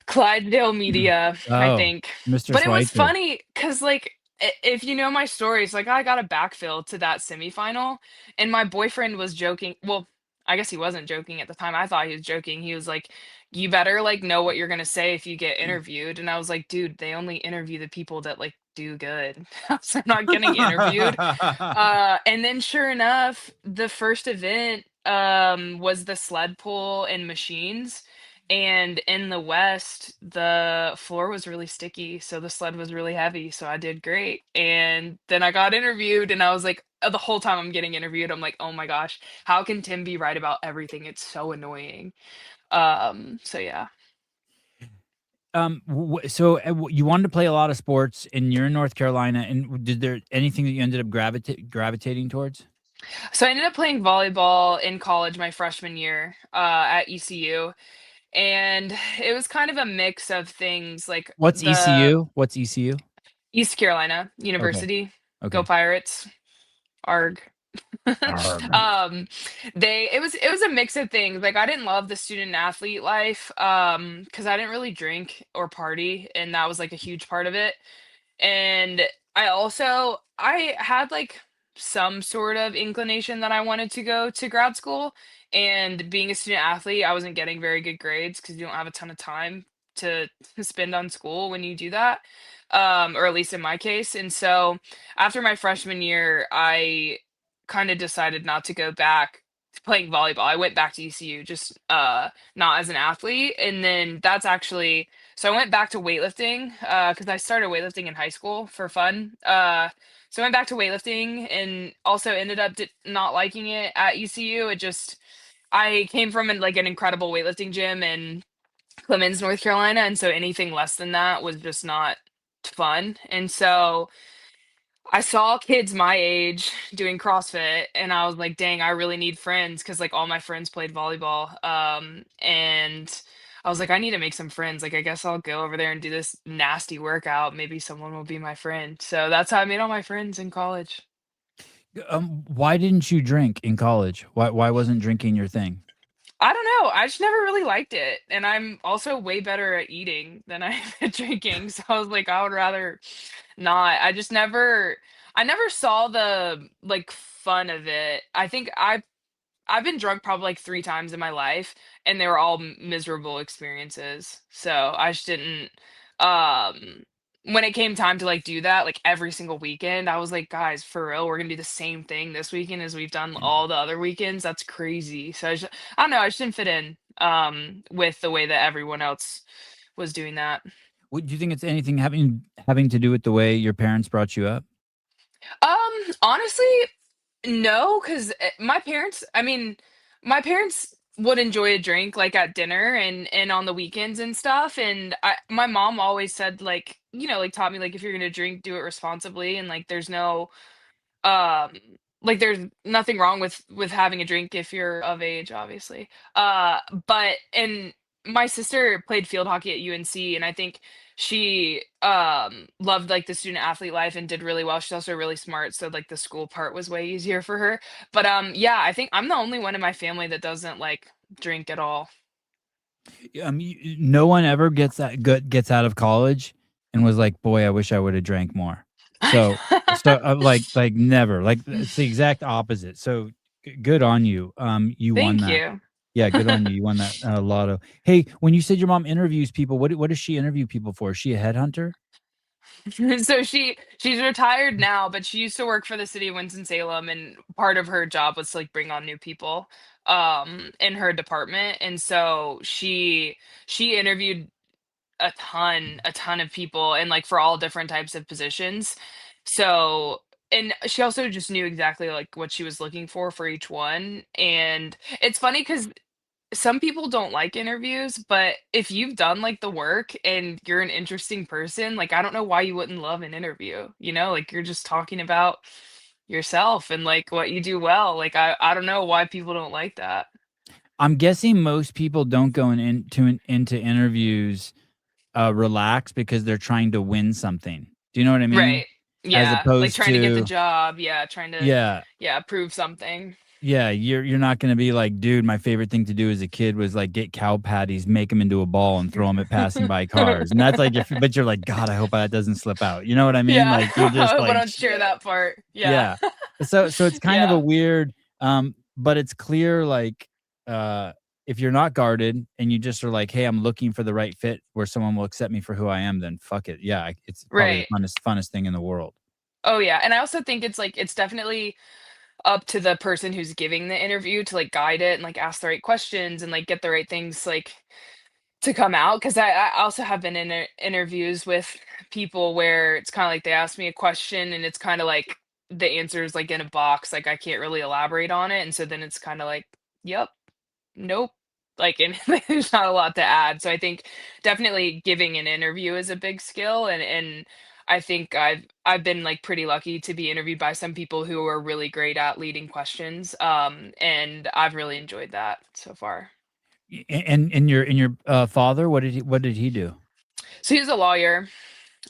[SPEAKER 2] Clydesdale Media, I
[SPEAKER 1] Oh,
[SPEAKER 2] think.
[SPEAKER 1] Mr.
[SPEAKER 2] But it was
[SPEAKER 1] Schweitzer.
[SPEAKER 2] funny because, like, if you know my story, it's like I got a backfill to that semifinal, and my boyfriend was joking. Well, I guess he wasn't joking at the time. I thought he was joking. He was like, "You better like know what you're gonna say if you get interviewed." And I was like, "Dude, they only interview the people that like do good." So I'm not getting interviewed. And then sure enough, the first event was the sled pull and machines. And in the West, the floor was really sticky, so the sled was really heavy, so I did great. And then I got interviewed and I was like the whole time I'm getting interviewed, I'm like, "Oh my gosh, how can Tim be right about everything? It's so annoying." So yeah.
[SPEAKER 1] So you wanted to play a lot of sports, and you're in North Carolina. And did there anything that you ended up gravitating towards?
[SPEAKER 2] So I ended up playing volleyball in college my freshman year at ECU, and it was kind of a mix of things like
[SPEAKER 1] What's
[SPEAKER 2] the
[SPEAKER 1] ECU? What's ECU?
[SPEAKER 2] East Carolina
[SPEAKER 1] Okay.
[SPEAKER 2] University. Go
[SPEAKER 1] Okay.
[SPEAKER 2] Pirates. Arg.
[SPEAKER 1] Arg.
[SPEAKER 2] um it was a mix of things. Like I didn't love the student athlete life because I didn't really drink or party, and that was like a huge part of it. And I had like some sort of inclination that I wanted to go to grad school, and being a student athlete, I wasn't getting very good grades because you don't have a ton of time to spend on school when you do that. or at least in my case. And so after my freshman year, I kind of decided not to go back to playing volleyball. I went back to ECU, just not as an athlete. And then that's actually so I went back to weightlifting because I started weightlifting in high school for fun. So I went back to weightlifting and also ended up not liking it at ECU. It just I came from like an incredible weightlifting gym in Clemens, North Carolina, and so anything less than that was just not fun. And so I saw kids my age doing CrossFit and I was like, dang, I really need friends because like all my friends played volleyball. And I was like, I need to make some friends. Like, I guess I'll go over there and do this nasty workout. Maybe someone will be my friend. So that's how I made all my friends in college.
[SPEAKER 1] Why didn't you drink in college? Why wasn't drinking your thing?
[SPEAKER 2] I don't know. I just never really liked it. And I'm also way better at eating than I am at drinking. So I was like, I would rather not. I never saw the like fun of it. I think I've been drunk probably like 3 times in my life, and they were all miserable experiences. So I just didn't um when it came time to like do that like every single weekend, I was like, guys, for real, we're gonna do the same thing this weekend as we've done all the other weekends. That's crazy. So I don't know, I just didn't fit in with the way that everyone else was doing that.
[SPEAKER 1] Do you think it's anything having to do with the way your parents brought you up?
[SPEAKER 2] Honestly, no, because my parents, I mean, my parents would enjoy a drink like at dinner and on the weekends and stuff. And my mom always said like, like taught me like if you're gonna drink, do it responsibly. And like, um there's nothing wrong with having a drink if you're of age, obviously. But and my sister played field hockey at UNC, and I think she loved like the student athlete life and did really well. She's also really smart, so like the school part was way easier for her. But yeah, I think I'm the only one in my family that doesn't like drink at all.
[SPEAKER 1] No one ever gets out of college and was like, "Boy, I wish I would have drank more." So like never. Like it's the exact opposite. So good on you. You won
[SPEAKER 2] Thank
[SPEAKER 1] that.
[SPEAKER 2] you.
[SPEAKER 1] Yeah, good on you. You won that lotto. Hey, when you said your mom interviews people, what does she interview people for? Is she a headhunter?
[SPEAKER 2] So she's retired now, but she used to work for the city of Winston-Salem, and part of her job was to like bring on new people in her department. And so she interviewed a ton of people and like for all different types of positions. So and she also just knew exactly like what she was looking for each one. And it's funny because some people don't like interviews, but if you've done like the work and you're an interesting person, like I don't know why you wouldn't love an interview, like you're just talking about yourself and like what you do well. Like I don't know why people don't like that.
[SPEAKER 1] I'm guessing most people don't go into interviews relaxed because they're trying to win something. Do you know what I mean?
[SPEAKER 2] Right.
[SPEAKER 1] As
[SPEAKER 2] Yeah. Like
[SPEAKER 1] opposed
[SPEAKER 2] trying to get the
[SPEAKER 1] to
[SPEAKER 2] job. Yeah. Trying to,
[SPEAKER 1] yeah,
[SPEAKER 2] yeah, prove something.
[SPEAKER 1] yeah, you're not gonna be like, dude, my favorite thing to do as a kid was like get cow patties, make them into a ball, and throw them at passing by cars. And that's like, but you're like, God, I hope that doesn't slip out. You know what I mean?
[SPEAKER 2] Yeah.
[SPEAKER 1] Like you're
[SPEAKER 2] I
[SPEAKER 1] just
[SPEAKER 2] hope I
[SPEAKER 1] like,
[SPEAKER 2] don't share
[SPEAKER 1] shit.
[SPEAKER 2] that part. Yeah.
[SPEAKER 1] Yeah. So it's kind of a
[SPEAKER 2] Yeah.
[SPEAKER 1] weird, but it's clear like, if you're not guarded and you just are like, hey, I'm looking for the right fit where someone will accept me for who I am, then fuck it. Yeah, it's probably the
[SPEAKER 2] Right.
[SPEAKER 1] funnest thing in the world.
[SPEAKER 2] Oh yeah. And I also think it's like it's definitely up to the person who's giving the interview to like guide it and like ask the right questions and like get the right things like to come out. Because I also have been in interviews with people where it's kind of like they ask me a question and it's kind of like the answer is like in a box, like I can't really elaborate on it. And so then it's kind of like, yep, nope. Like, and there's not a lot to add. So I think definitely giving an interview is a big skill, and I think I've been like pretty lucky to be interviewed by some people who are really great at leading questions. And I've really enjoyed that so far.
[SPEAKER 1] And your father, what did he do?
[SPEAKER 2] So he's a lawyer.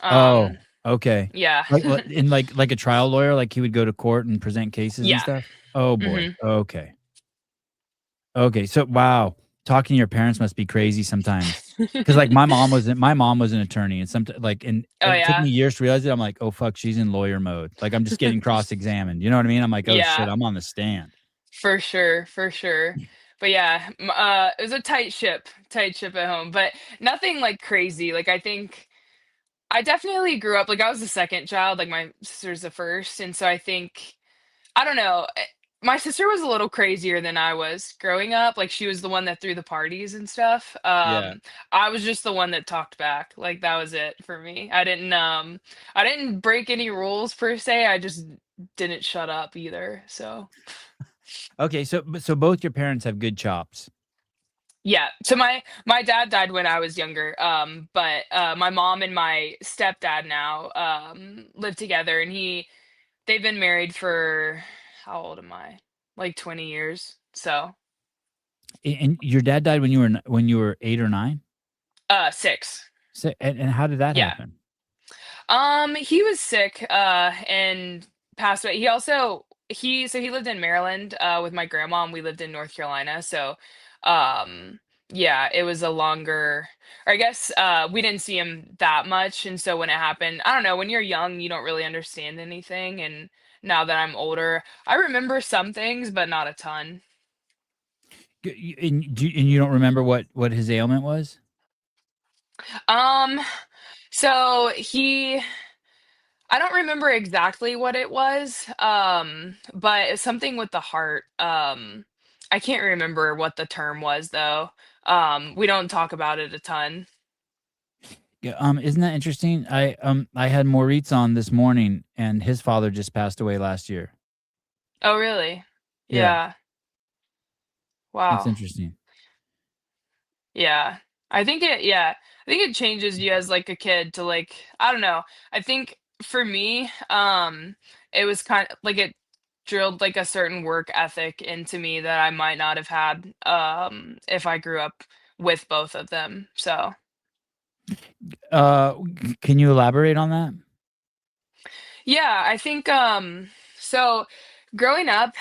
[SPEAKER 1] Oh,
[SPEAKER 2] Um,
[SPEAKER 1] okay.
[SPEAKER 2] yeah,
[SPEAKER 1] Like a trial lawyer, like he would go to court and present cases and
[SPEAKER 2] yeah.
[SPEAKER 1] stuff. Oh boy.
[SPEAKER 2] Hmm.
[SPEAKER 1] Okay. Okay. So wow, talking to your parents must be crazy sometimes. Because like my mom was an attorney, and
[SPEAKER 2] Oh
[SPEAKER 1] it took me
[SPEAKER 2] yeah,
[SPEAKER 1] years to realize it. I'm like, oh fuck, she's in lawyer mode. Like I'm just getting cross examined. You know what I mean? I'm like, oh shit,
[SPEAKER 2] yeah.
[SPEAKER 1] I'm on the stand.
[SPEAKER 2] For sure, for sure. But yeah, it was a tight ship at home, but nothing like crazy. Like I think I definitely grew up like I was the second child, like my sister's the first, and so I think I don't know. My sister was a little crazier than I was growing up. Like she was the one that threw the parties and stuff.
[SPEAKER 1] Yeah.
[SPEAKER 2] I was just the one that talked back. Like that was it for me. I didn't break any rules per se. I just didn't shut up either. So
[SPEAKER 1] Okay, so both your parents have good chops.
[SPEAKER 2] yeah. So my dad died when I was younger. But my mom and my stepdad now live together, and they've been married for how old am I? Like 20 years. So
[SPEAKER 1] And your dad died when you were 8 or 9?
[SPEAKER 2] 6.
[SPEAKER 1] So, and how did that
[SPEAKER 2] Yeah.
[SPEAKER 1] happen?
[SPEAKER 2] He was sick, and passed away. He lived in Maryland, with my grandma, and we lived in North Carolina. So, yeah, it was a longer, or I guess, we didn't see him that much. And so when it happened, I don't know, when you're young, you don't really understand anything. And now that I'm older, I remember some things, but not a ton.
[SPEAKER 1] And you don't remember what his ailment was?
[SPEAKER 2] Um, so I don't remember exactly what it was, but it's something with the heart. I can't remember what the term was though. We don't talk about it a ton.
[SPEAKER 1] Yeah, isn't that interesting? I had Moritz on this morning, and his father just passed away last year.
[SPEAKER 2] Oh, really?
[SPEAKER 1] Yeah,
[SPEAKER 2] Yeah.
[SPEAKER 1] that's
[SPEAKER 2] Wow.
[SPEAKER 1] interesting.
[SPEAKER 2] Yeah. I think it changes you as like a kid to like, I don't know. I think for me, it was kind of like it drilled like a certain work ethic into me that I might not have had if I grew up with both of them. So,
[SPEAKER 1] Can you elaborate on that?
[SPEAKER 2] yeah, I think so growing up,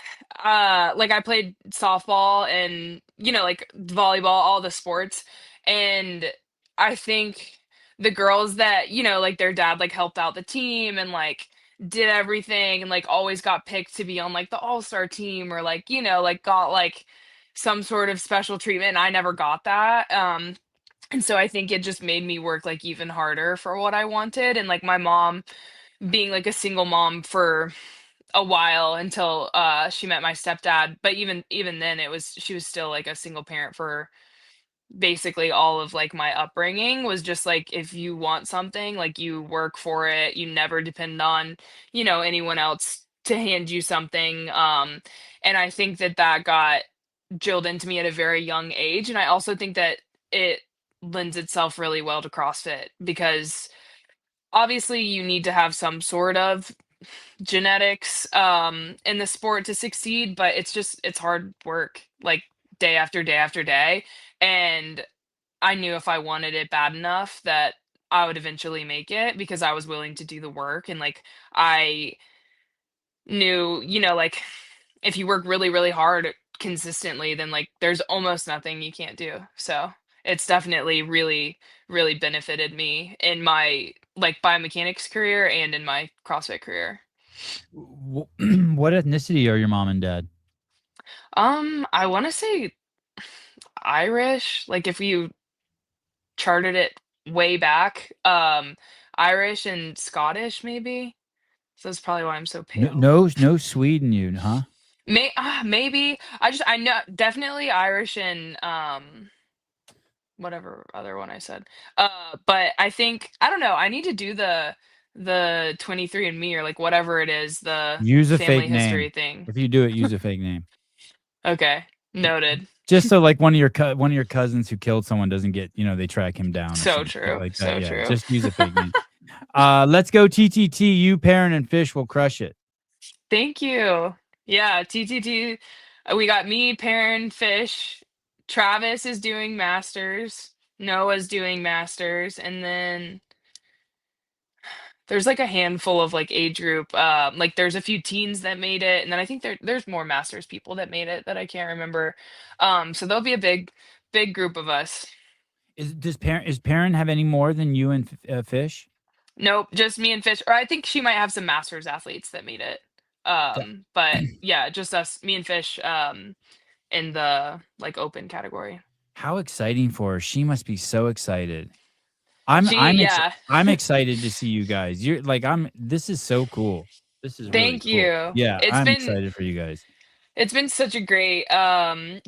[SPEAKER 2] like I played softball and like volleyball, all the sports, and I think the girls that, like their dad like helped out the team and like did everything and like always got picked to be on like the all-star team or like, like got like some sort of special treatment. I never got that. And so I think it just made me work like even harder for what I wanted. And like my mom being like a single mom for a while until she met my stepdad, but even then she was still like a single parent for basically all of like my upbringing. Was just like if you want something, like you work for it, you never depend on anyone else to hand you something. And I think that that got drilled into me at a very young age, and I also think that it lends itself really well to CrossFit because obviously you need to have some sort of genetics in the sport to succeed, but it's hard work, like day after day after day. And I knew if I wanted it bad enough that I would eventually make it because I was willing to do the work. And like I knew, like if you work really, really hard consistently, then like there's almost nothing you can't do. So it's definitely really, really benefited me in my like biomechanics career and in my CrossFit career.
[SPEAKER 1] What ethnicity are your mom and dad?
[SPEAKER 2] I want to say Irish, like if you charted it way back, Irish and Scottish maybe. So that's probably why I'm so
[SPEAKER 1] No,
[SPEAKER 2] pale.
[SPEAKER 1] no Swede in you, huh?
[SPEAKER 2] Maybe I know definitely Irish and whatever other one I said. But I think I don't know. I need to do the 23andMe or like whatever it is, the
[SPEAKER 1] Use a
[SPEAKER 2] family
[SPEAKER 1] fake
[SPEAKER 2] history
[SPEAKER 1] name.
[SPEAKER 2] thing.
[SPEAKER 1] If you do it, use a fake name.
[SPEAKER 2] Okay, noted.
[SPEAKER 1] Just so like one of your cousins who killed someone doesn't get, they track him down or
[SPEAKER 2] So
[SPEAKER 1] something
[SPEAKER 2] true.
[SPEAKER 1] like that.
[SPEAKER 2] So
[SPEAKER 1] Yeah,
[SPEAKER 2] true.
[SPEAKER 1] just use a fake name. Let's go TTT. You, Perrin, and Fish will crush it.
[SPEAKER 2] Thank you. Yeah, TTT. We got me, Perrin, Fish. Travis is doing masters. Noah's doing masters, and then there's like a handful of like age group. Like there's a few teens that made it, and then I think there's more masters people that made it that I can't remember. So there'll be a big group of us.
[SPEAKER 1] Is Perrin have any more than you and Fish?
[SPEAKER 2] Nope, just me and Fish. Or I think she might have some masters athletes that made it.
[SPEAKER 1] That-
[SPEAKER 2] But yeah, just us, me and Fish, in the like open category.
[SPEAKER 1] How exciting for her! She must be so excited.
[SPEAKER 2] Yeah.
[SPEAKER 1] I'm excited to see you guys. You're like this is so cool. This is really
[SPEAKER 2] Thank
[SPEAKER 1] cool.
[SPEAKER 2] you.
[SPEAKER 1] Yeah, I'm excited for you guys.
[SPEAKER 2] It's been such a great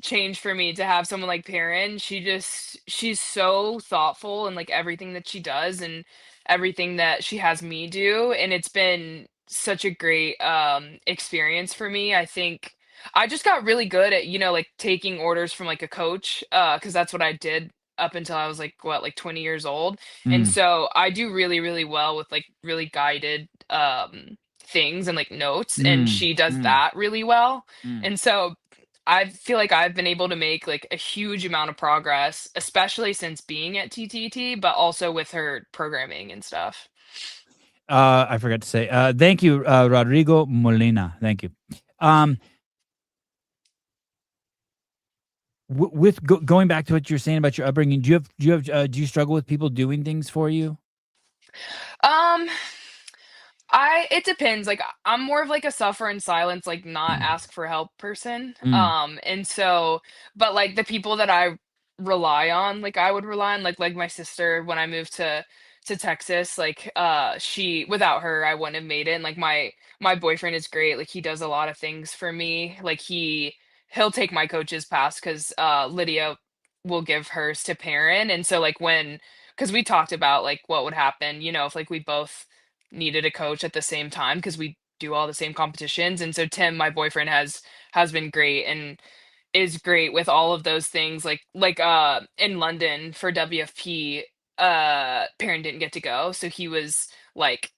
[SPEAKER 2] change for me to have someone like Perrin. She's so thoughtful in like everything that she does and everything that she has me do, and it's been such a great experience for me. I think I just got really good at, like taking orders from like a coach, cuz that's what I did up until I was like what, like 20 years old. And
[SPEAKER 1] Mm,
[SPEAKER 2] so I do really really well with like really guided things and like notes, and
[SPEAKER 1] mm,
[SPEAKER 2] she does
[SPEAKER 1] mm,
[SPEAKER 2] that really well.
[SPEAKER 1] mm.
[SPEAKER 2] And so I feel like I've been able to make like a huge amount of progress, especially since being at TTT, but also with her programming and stuff.
[SPEAKER 1] I forgot to say, thank you, Rodrigo Molina. Thank you. Um, with going back to what you're saying about your upbringing, do you struggle with people doing things for you?
[SPEAKER 2] Um, it depends. Like I'm more of like a suffer in silence, like not ask for help person.
[SPEAKER 1] Mm,
[SPEAKER 2] And so, but like the people that I rely on, like I would rely on, like my sister when I moved to Texas, like she, without her I wouldn't have made it. And like my boyfriend is great. Like he does a lot of things for me. Like he'll take my coach's pass because Lydia will give hers to Perrin. And so like when, because we talked about like what would happen, if like we both needed a coach at the same time because we do all the same competitions. And so Tim, my boyfriend, has been great and is great with all of those things. Like in London for WFP, Perrin didn't get to go, so he was like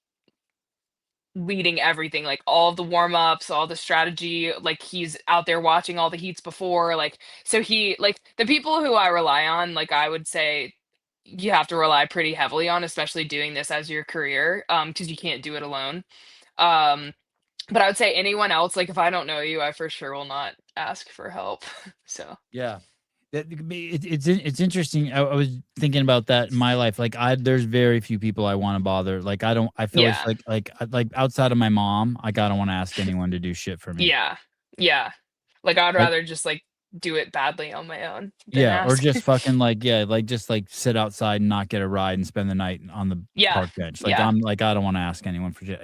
[SPEAKER 2] leading everything, like all of the warm-ups, all the strategy. Like he's out there watching all the heats before, like, so he, like, the people who I rely on, like I would say you have to rely pretty heavily on, especially doing this as your career, because you can't do it alone. um but I would say anyone else, like if I don't know you, I for sure will not ask for help. So
[SPEAKER 1] yeah. It's interesting. I was thinking about that in my life. Like there's very few people I want to bother. Like I don't. I feel it's
[SPEAKER 2] yeah,
[SPEAKER 1] like outside of my mom, like I don't want to ask anyone to do shit for me.
[SPEAKER 2] yeah, yeah, like I'd
[SPEAKER 1] Like
[SPEAKER 2] rather just like do it badly on my own than
[SPEAKER 1] yeah, or
[SPEAKER 2] ask.
[SPEAKER 1] just fucking like yeah, like just like sit outside and not get a ride and spend the night on the
[SPEAKER 2] Yeah,
[SPEAKER 1] park bench. Like
[SPEAKER 2] yeah,
[SPEAKER 1] I'm like I don't want to ask anyone for shit.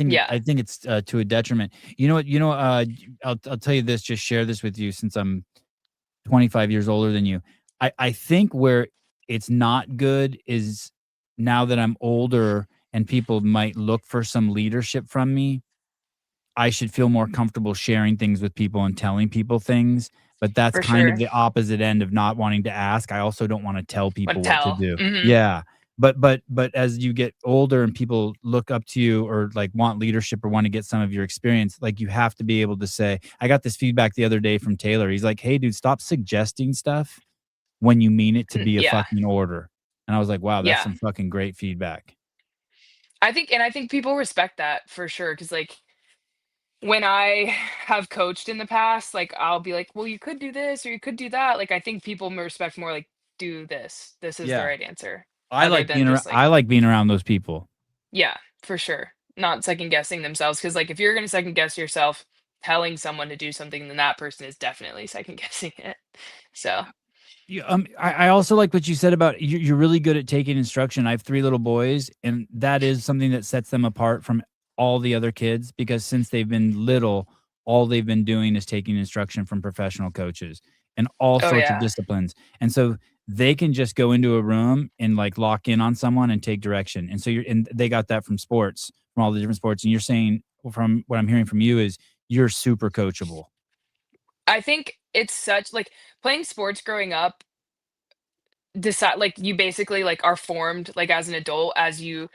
[SPEAKER 2] yeah,
[SPEAKER 1] I think it's to a detriment. You know what? I'll tell you this. Just share this with you since I'm 25 years older than you. I think where it's not good is now that I'm older and people might look for some leadership from me, I should feel more comfortable sharing things with people and telling people things, but that's
[SPEAKER 2] for
[SPEAKER 1] kind of
[SPEAKER 2] sure.
[SPEAKER 1] the opposite end of not wanting to ask. I also don't wanna tell
[SPEAKER 2] But
[SPEAKER 1] people what to
[SPEAKER 2] tell.
[SPEAKER 1] do.
[SPEAKER 2] Hmm.
[SPEAKER 1] Yeah, but as you get older and people look up to you or, like, want leadership or wanna get some of your experience, like, you have to be able to say I got this feedback the other day from Taylor. He's like, "Hey, dude, stop suggesting stuff when you mean it to be a
[SPEAKER 2] Yeah,
[SPEAKER 1] fucking order." And I was like, "Wow, that's
[SPEAKER 2] yeah.
[SPEAKER 1] some fucking great feedback."
[SPEAKER 2] I think people respect that for sure. Cause like when I have coached in the past, like I'll be like, well, you could do this or you could do that. Like I think people respect more like do this. This is the
[SPEAKER 1] Yeah.
[SPEAKER 2] right answer. Other than just like,
[SPEAKER 1] I like being around those people.
[SPEAKER 2] yeah, for sure. Not second guessing themselves. Cause like if you're gonna second guess yourself telling someone to do something, then that person is definitely second guessing it. So
[SPEAKER 1] Yeah, I also like what you said about you're really good at taking instruction. I have 3 little boys, and that is something that sets them apart from all the other kids because since they've been little, all they've been doing is taking instruction from professional coaches and all
[SPEAKER 2] oh
[SPEAKER 1] sorts of
[SPEAKER 2] yeah.
[SPEAKER 1] disciplines. And so they can just go into a room and like lock in on someone and take direction. And so they got that from sports, from all the different sports. And you're saying from what I'm hearing from you is you're super coachable.
[SPEAKER 2] I think it's such like playing sports growing up, decide like you basically like are formed like as an adult as you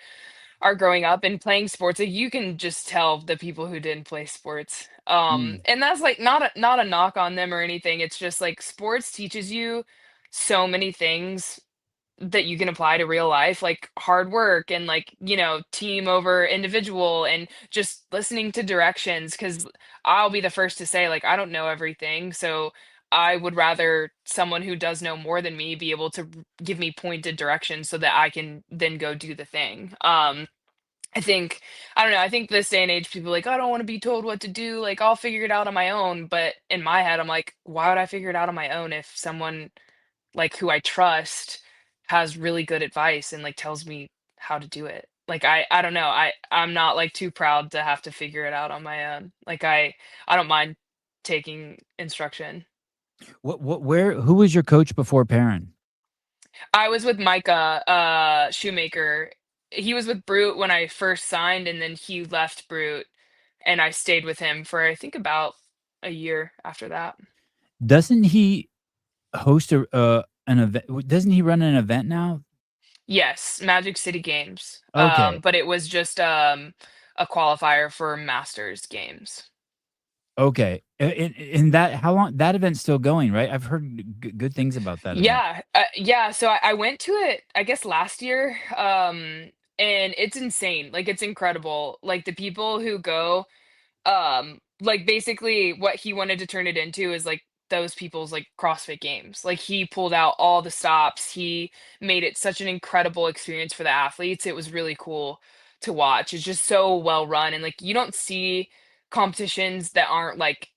[SPEAKER 2] are growing up and playing sports. Like you can just tell the people who didn't play sports,
[SPEAKER 1] Mm,
[SPEAKER 2] and that's like not a knock on them or anything. It's just like sports teaches you so many things that you can apply to real life, like hard work and like, team over individual and just listening to directions. Cause I'll be the first to say, like, I don't know everything. So I would rather someone who does know more than me be able to give me pointed directions so that I can then go do the thing. I think, I don't know, I think this day and age, people are like, I don't want to be told what to do. Like, I'll figure it out on my own. But in my head, I'm like, why would I figure it out on my own if someone like who I trust has really good advice and like tells me how to do it. Like I don't know. I'm not like too proud to have to figure it out on my own. Like I don't mind taking instruction.
[SPEAKER 1] Who was your coach before Perrin?
[SPEAKER 2] I was with Micah Shoemaker. He was with Brute when I first signed, and then he left Brute, and I stayed with him for I think about a year after that.
[SPEAKER 1] Doesn't he host an event? Doesn't he run an event now?
[SPEAKER 2] Yes, Magic City Games.
[SPEAKER 1] Okay.
[SPEAKER 2] But it was just a qualifier for Masters games.
[SPEAKER 1] Okay. In that, how long that event's still going, right? I've heard good things about that event.
[SPEAKER 2] Yeah, yeah. So I went to it, I guess last year, and it's insane. Like it's incredible. Like the people who go, like basically what he wanted to turn it into is like those people's like CrossFit games. Like he pulled out all the stops. He made it such an incredible experience for the athletes. It was really cool to watch. It's just so well run, and like you don't see competitions that aren't like,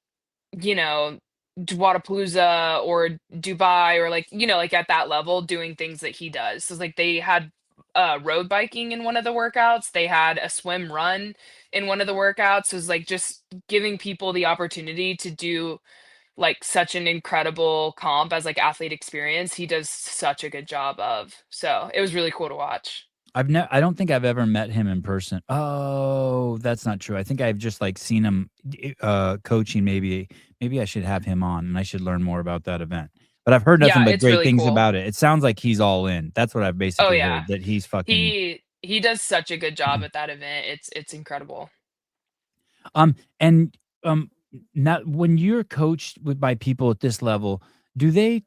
[SPEAKER 2] you know, Wadapalooza or Dubai or like, you know, like at that level doing things that he does. So like they had road biking in one of the workouts. They had a swim run in one of the workouts. So it was like just giving people the opportunity to do like such an incredible comp as like athlete experience. He does such a good job of. So it was really cool to watch.
[SPEAKER 1] I don't think I've ever met him in person. Oh, that's not true. I think I've just like seen him coaching. Maybe I should have him on and I should learn more about that event. But I've heard nothing
[SPEAKER 2] Yeah,
[SPEAKER 1] but
[SPEAKER 2] it's
[SPEAKER 1] great
[SPEAKER 2] really
[SPEAKER 1] things
[SPEAKER 2] cool.
[SPEAKER 1] about it. It sounds like he's all in. That's what I've
[SPEAKER 2] Oh
[SPEAKER 1] basically
[SPEAKER 2] yeah.
[SPEAKER 1] heard, that he's fucking
[SPEAKER 2] He does such a good job at that event. It's incredible.
[SPEAKER 1] and now when you're coached by people at this level, do they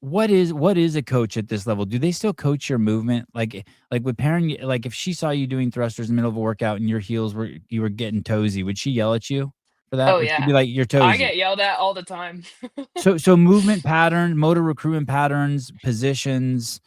[SPEAKER 1] what is a coach at this level? Do they still coach your movement? Like with Perrin, like if she saw you doing thrusters in the middle of a workout and your heels you were getting toesy, would she yell at you for that?
[SPEAKER 2] Oh
[SPEAKER 1] Would she
[SPEAKER 2] yeah.
[SPEAKER 1] be like, "You're
[SPEAKER 2] I
[SPEAKER 1] toesy"?
[SPEAKER 2] get yelled at all the time.
[SPEAKER 1] So movement pattern, motor recruitment patterns, positions,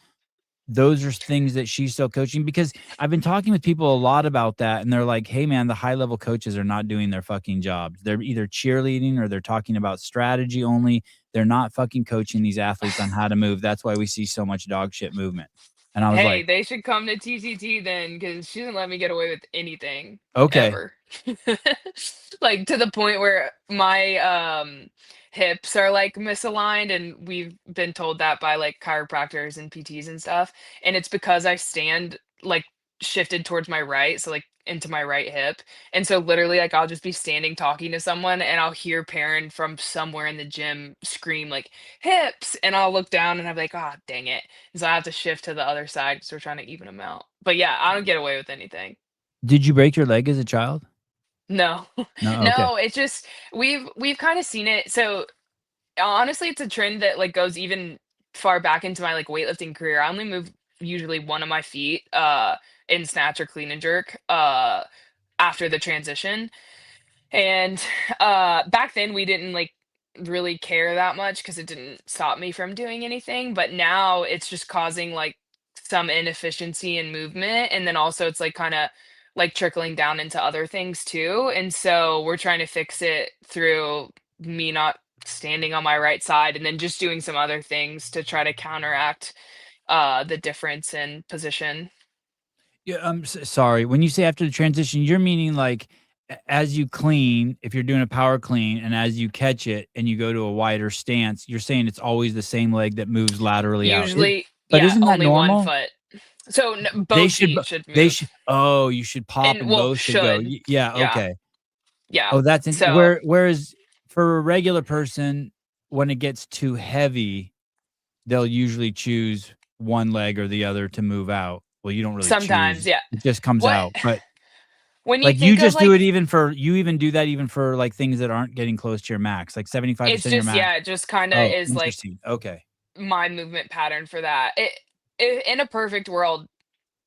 [SPEAKER 1] those are things that she's still coaching, because I've been talking with people a lot about that, and they're like, "Hey man, the high level coaches are not doing their fucking jobs. They're either cheerleading or they're talking about strategy only. They're not fucking coaching these athletes on how to move. That's why we see so much dog shit movement." And I was
[SPEAKER 2] Hey,
[SPEAKER 1] like,
[SPEAKER 2] they should come to TCT then, because she doesn't let me get away with anything
[SPEAKER 1] "Okay,
[SPEAKER 2] ever. Like to the point where my hips are like misaligned, and we've been told that by like chiropractors and PTs and stuff. And it's because I stand like shifted towards my right, so like into my right hip. And so literally like I'll just be standing talking to someone and I'll hear Perrin from somewhere in the gym scream like hips, and I'll look down and I'm like, oh dang it. And so I have to shift to the other side because we're trying to even them out. But yeah, I don't get away with anything.
[SPEAKER 1] did you break your leg as a child?"
[SPEAKER 2] No.
[SPEAKER 1] No, okay.
[SPEAKER 2] No, it's just we've kind of seen it. So honestly, it's a trend that like goes even far back into my like weightlifting career. I only move usually one of my feet in snatch or clean and jerk after the transition. And back then we didn't like really care that much because it didn't stop me from doing anything. But now it's just causing like some inefficiency in movement. And then also it's like kind of like trickling down into other things too. And so we're trying to fix it through me not standing on my right side and then just doing some other things to try to counteract the difference in position.
[SPEAKER 1] Yeah, sorry. When you say after the transition, you're meaning like as you clean, if you're doing a power clean, and as you catch it and you go to a wider stance, you're saying it's always the same leg that moves laterally out.
[SPEAKER 2] Usually,
[SPEAKER 1] But
[SPEAKER 2] yeah,
[SPEAKER 1] isn't that
[SPEAKER 2] only one
[SPEAKER 1] normal?
[SPEAKER 2] foot. So
[SPEAKER 1] They
[SPEAKER 2] both
[SPEAKER 1] should.
[SPEAKER 2] feet should
[SPEAKER 1] They
[SPEAKER 2] move.
[SPEAKER 1] should. Oh, you should pop,
[SPEAKER 2] And
[SPEAKER 1] and
[SPEAKER 2] well,
[SPEAKER 1] both should go.
[SPEAKER 2] should.
[SPEAKER 1] Yeah.
[SPEAKER 2] Yeah.
[SPEAKER 1] Okay.
[SPEAKER 2] Yeah.
[SPEAKER 1] Oh,
[SPEAKER 2] So
[SPEAKER 1] whereas for a regular person, when it gets too heavy, they'll usually choose one leg or the other to move out. Well, you don't really
[SPEAKER 2] sometimes,
[SPEAKER 1] choose;
[SPEAKER 2] yeah.
[SPEAKER 1] it just comes
[SPEAKER 2] What
[SPEAKER 1] out. But
[SPEAKER 2] when you
[SPEAKER 1] like, you
[SPEAKER 2] think of
[SPEAKER 1] just do
[SPEAKER 2] like
[SPEAKER 1] it you even do that even for, like, things that aren't getting close to your max, like 75%
[SPEAKER 2] it's
[SPEAKER 1] of your
[SPEAKER 2] just
[SPEAKER 1] max.
[SPEAKER 2] yeah, it just kind of
[SPEAKER 1] Oh,
[SPEAKER 2] is like
[SPEAKER 1] interesting. Okay.
[SPEAKER 2] my movement pattern for that. In a perfect world,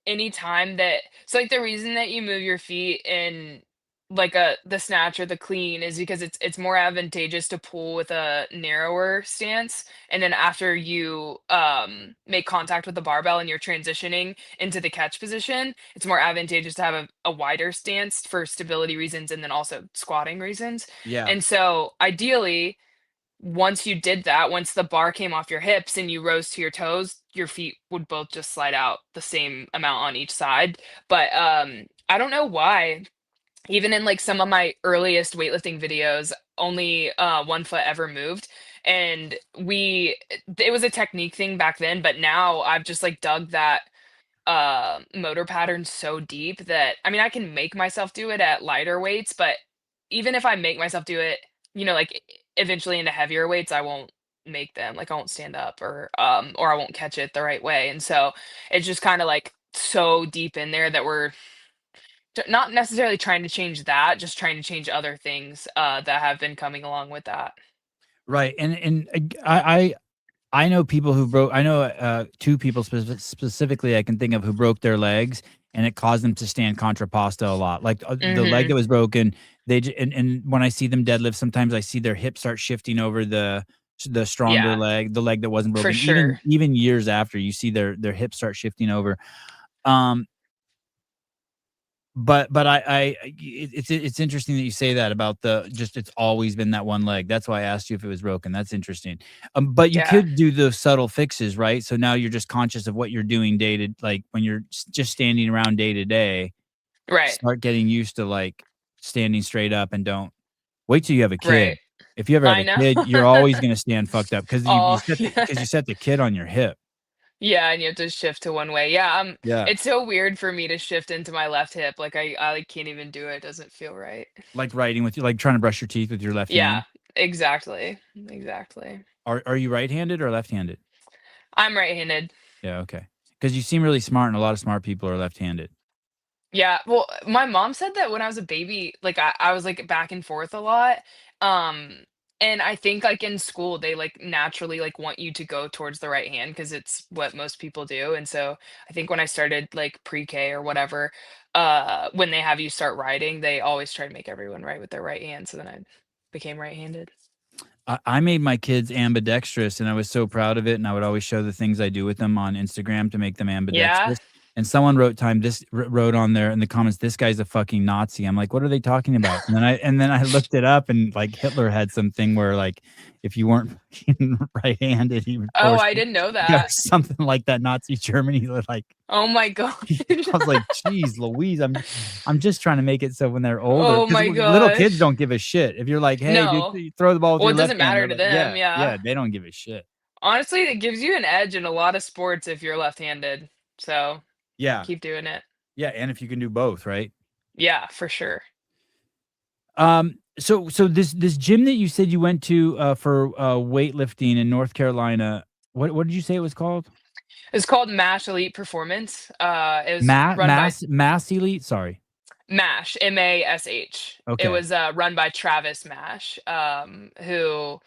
[SPEAKER 2] anytime that so like the reason that you move your feet in like the snatch or the clean is because it's more advantageous to pull with a narrower stance, and then after you make contact with the barbell and you're transitioning into the catch position, it's more advantageous to have a wider stance for stability reasons and then also squatting reasons.
[SPEAKER 1] Yeah.
[SPEAKER 2] And so ideally once you did that, once the bar came off your hips and you rose to your toes, your feet would both just slide out the same amount on each side. But I don't know why. Even in like some of my earliest weightlifting videos, only one foot ever moved. And it was a technique thing back then, but now I've just like dug that motor pattern so deep that I mean I can make myself do it at lighter weights, but even if I make myself do it, like eventually into heavier weights, I won't make them. Like I won't stand up or I won't catch it the right way. And so it's just kind of like so deep in there that we're not necessarily trying to change that, just trying to change other things that have been coming along with that.
[SPEAKER 1] Right. I know people who broke. I know two people specifically I can think of who broke their legs, and it caused them to stand contrapposto a lot. Like the leg
[SPEAKER 2] Hmm.
[SPEAKER 1] that was broken, and when I see them deadlift, sometimes I see their hips start shifting over the stronger
[SPEAKER 2] Yeah,
[SPEAKER 1] leg, the leg that wasn't
[SPEAKER 2] for
[SPEAKER 1] broken.
[SPEAKER 2] sure.
[SPEAKER 1] Even years after, you see their hips start shifting over. Um, but it's interesting that you say that about it's always been that one leg. That's why I asked you if it was broken. That's interesting. But you
[SPEAKER 2] Yeah,
[SPEAKER 1] could do the subtle fixes, right? So now you're just conscious of what you're doing like when you're just standing around day to day,
[SPEAKER 2] right,
[SPEAKER 1] start getting used to like standing straight up and don't wait till you have a
[SPEAKER 2] right.
[SPEAKER 1] kid. If you ever have
[SPEAKER 2] I
[SPEAKER 1] a
[SPEAKER 2] know.
[SPEAKER 1] kid, you're always going to stand fucked up because
[SPEAKER 2] Oh, yeah.
[SPEAKER 1] you set the kid on your hip.
[SPEAKER 2] Yeah, and you have to shift to one way. Yeah,
[SPEAKER 1] Yeah.
[SPEAKER 2] it's so weird for me to shift into my left hip. Like I like can't even do it. It doesn't feel right.
[SPEAKER 1] Like writing with you, like trying to brush your teeth with your left
[SPEAKER 2] Yeah,
[SPEAKER 1] hand.
[SPEAKER 2] exactly. Exactly.
[SPEAKER 1] Are you right-handed or left-handed?
[SPEAKER 2] I'm right-handed.
[SPEAKER 1] Yeah, okay. Because you seem really smart, and a lot of smart people are left-handed.
[SPEAKER 2] Yeah, well, my mom said that when I was a baby, like I was like back and forth a lot. Um, and I think like in school they like naturally like want you to go towards the right hand because it's what most people do. And so I think when I started like pre-K or whatever, when they have you start writing, they always try to make everyone write with their right hand. So then I became right-handed.
[SPEAKER 1] I made my kids ambidextrous, and I was so proud of it, and I would always show the things I do with them on Instagram to make them
[SPEAKER 2] Yeah.
[SPEAKER 1] ambidextrous. And someone wrote on there in the comments, "This guy's a fucking Nazi." I'm like, "What are they talking about?" And then I looked it up, and like Hitler had something where like if you weren't fucking right-handed, he would
[SPEAKER 2] Oh,
[SPEAKER 1] force
[SPEAKER 2] I didn't know
[SPEAKER 1] yeah,
[SPEAKER 2] that.
[SPEAKER 1] something like that. Nazi Germany would like
[SPEAKER 2] Oh my god.
[SPEAKER 1] I was like, "Geez, Louise, I'm just trying to make it so when they're older,
[SPEAKER 2] Oh
[SPEAKER 1] because
[SPEAKER 2] my
[SPEAKER 1] little kids
[SPEAKER 2] gosh.
[SPEAKER 1] don't give a shit. If you're like, "Hey, dude,
[SPEAKER 2] No.
[SPEAKER 1] throw the ball with
[SPEAKER 2] Well,
[SPEAKER 1] your
[SPEAKER 2] it
[SPEAKER 1] left
[SPEAKER 2] doesn't
[SPEAKER 1] hand,"
[SPEAKER 2] matter
[SPEAKER 1] they're
[SPEAKER 2] to
[SPEAKER 1] like,
[SPEAKER 2] them.
[SPEAKER 1] "Yeah,
[SPEAKER 2] Yeah.
[SPEAKER 1] yeah," they don't give a shit.
[SPEAKER 2] Honestly, it gives you an edge in a lot of sports if you're left-handed. So
[SPEAKER 1] Yeah,
[SPEAKER 2] keep doing it.
[SPEAKER 1] yeah, and if you can do both, right?
[SPEAKER 2] Yeah, for sure.
[SPEAKER 1] So this gym that you said you went to for weightlifting in North Carolina, what did you say it was called?
[SPEAKER 2] It's called MASH Elite Performance. It was run by
[SPEAKER 1] Mass Elite? Sorry.
[SPEAKER 2] MASH, MASH. It
[SPEAKER 1] Okay.
[SPEAKER 2] was run by Travis Mash, who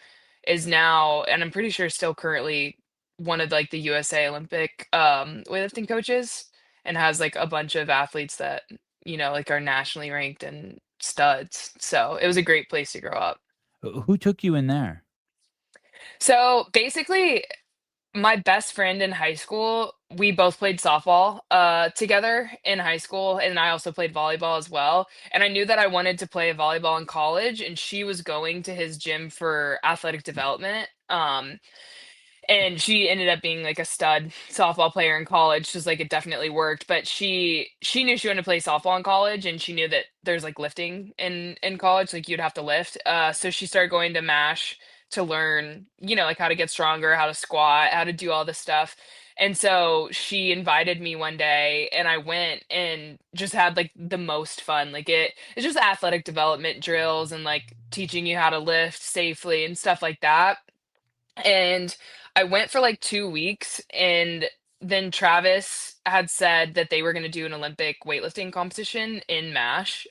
[SPEAKER 2] is now, and I'm pretty sure still currently one of like the USA Olympic weightlifting coaches, and has like a bunch of athletes that like are nationally ranked and studs. So it was a great place to grow up.
[SPEAKER 1] Who took you in there?
[SPEAKER 2] So basically, my best friend in high school, we both played softball together in high school, and I also played volleyball as well. And I knew that I wanted to play volleyball in college, and she was going to his gym for athletic development. And she ended up being like a stud softball player in college. Just like it definitely worked. But she knew she wanted to play softball in college, and she knew that there's like lifting in college, like you'd have to lift. So she started going to MASH to learn, like how to get stronger, how to squat, how to do all this stuff. And so she invited me one day and I went and just had like the most fun. Like it's just athletic development drills and like teaching you how to lift safely and stuff like that. And I went for like 2 weeks, and then Travis had said that they were gonna do an Olympic weightlifting competition in MASH,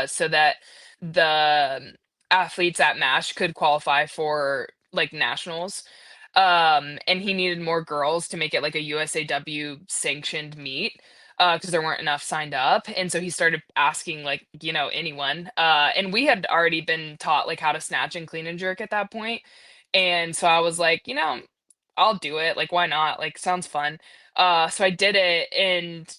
[SPEAKER 2] so that the athletes at MASH could qualify for, like, nationals. And he needed more girls to make it like a USAW sanctioned meet, because there weren't enough signed up, and so he started asking, like, anyone, and we had already been taught, like, how to snatch and clean and jerk at that point, and so I was like, I'll do it. Like, why not? Like, sounds fun. So I did it, and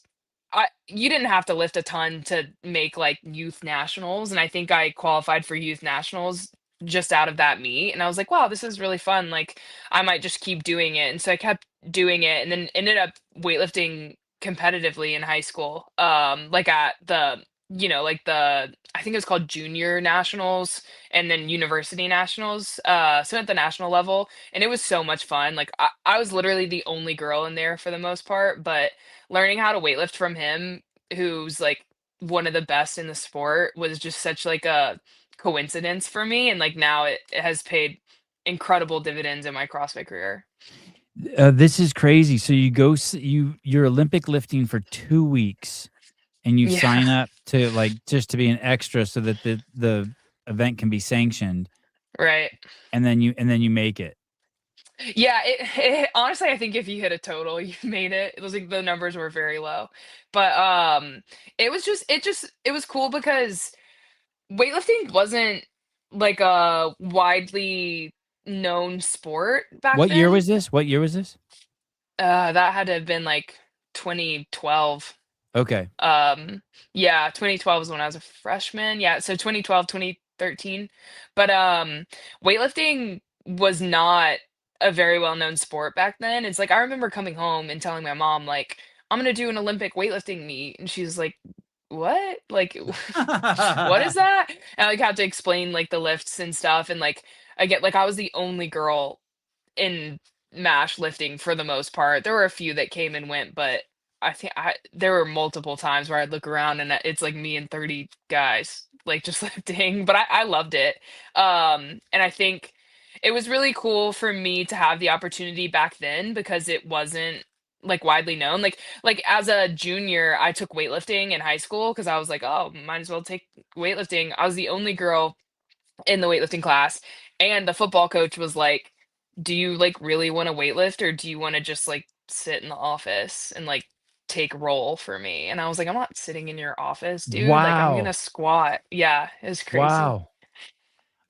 [SPEAKER 2] you didn't have to lift a ton to make like youth nationals, and I think I qualified for youth nationals just out of that meet, and I was like, wow, this is really fun. Like, I might just keep doing it. And so I kept doing it, and then ended up weightlifting competitively in high school. Like at the, like the, I think it was called junior nationals and then university nationals. So at the national level, and it was so much fun. Like I was literally the only girl in there for the most part, but learning how to weightlift from him, who's like one of the best in the sport, was just such like a coincidence for me. And like now it has paid incredible dividends in my CrossFit career.
[SPEAKER 1] This is crazy. So you go, you're Olympic lifting for 2 weeks, and you
[SPEAKER 2] Yeah.
[SPEAKER 1] sign up to like just to be an extra so that the event can be sanctioned,
[SPEAKER 2] Right.
[SPEAKER 1] and then you make it.
[SPEAKER 2] Yeah, honestly, I think if you hit a total, you made it. It was like the numbers were very low. But it was cool because weightlifting wasn't like a widely known sport back
[SPEAKER 1] What year
[SPEAKER 2] then.
[SPEAKER 1] was this? What year was this?
[SPEAKER 2] That had to have been like 2012.
[SPEAKER 1] Okay.
[SPEAKER 2] Yeah, 2012 is when I was a freshman. Yeah, so 2012, 2013. But weightlifting was not a very well-known sport back then. It's like I remember coming home and telling my mom like, I'm gonna do an Olympic weightlifting meet, and she's like, what? Like, what is that? And I like had to explain like the lifts and stuff, and like I get like I was the only girl in MASH lifting for the most part. There were a few that came and went, but I think there were multiple times where I'd look around and it's like me and 30 guys like just lifting, but I loved it. And I think it was really cool for me to have the opportunity back then because it wasn't like widely known. Like as a junior, I took weightlifting in high school because I was like, oh, might as well take weightlifting. I was the only girl in the weightlifting class, and the football coach was like, do you like really want to weightlift, or do you want to just like sit in the office and like take roll for me? And I was like, I'm not sitting in your office, dude. Like, I'm gonna
[SPEAKER 1] Wow.
[SPEAKER 2] squat. Yeah, it was crazy.
[SPEAKER 1] Wow.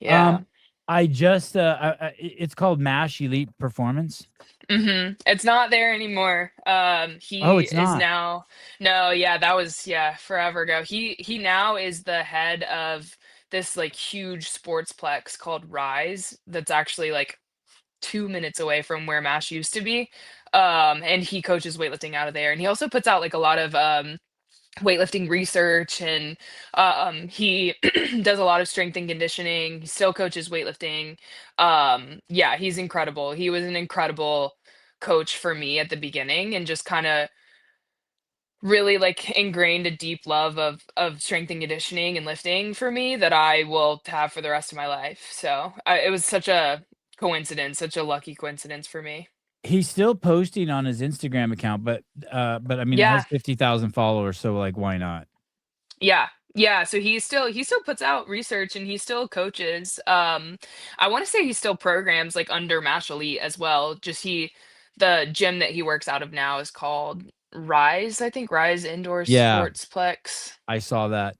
[SPEAKER 2] Yeah.
[SPEAKER 1] Um, I just it's called MASH Elite Performance.
[SPEAKER 2] It's not there anymore.
[SPEAKER 1] Oh,
[SPEAKER 2] He
[SPEAKER 1] it's
[SPEAKER 2] is
[SPEAKER 1] not.
[SPEAKER 2] now, no, yeah, that was, yeah, forever ago. He now is the head of this like huge sportsplex called Rise that's actually like 2 minutes away from where MASH used to be. And he coaches weightlifting out of there. And he also puts out like a lot of weightlifting research, and he does a lot of strength and conditioning. He still coaches weightlifting. Yeah, he's incredible. He was an incredible coach for me at the beginning, and just kind of really like ingrained a deep love of strength and conditioning and lifting for me that I will have for the rest of my life. So it was such a coincidence, such a lucky coincidence for me.
[SPEAKER 1] He's still posting on his Instagram account, but I mean, it
[SPEAKER 2] Yeah,
[SPEAKER 1] has 50,000 followers, so like, why not?
[SPEAKER 2] yeah, yeah. So he still puts out research, and he still coaches. I want to say he still programs like under Mash Elite as well. Just the gym that he works out of now is called Rise, I think Rise Indoor
[SPEAKER 1] Yeah,
[SPEAKER 2] Sportsplex.
[SPEAKER 1] I saw that.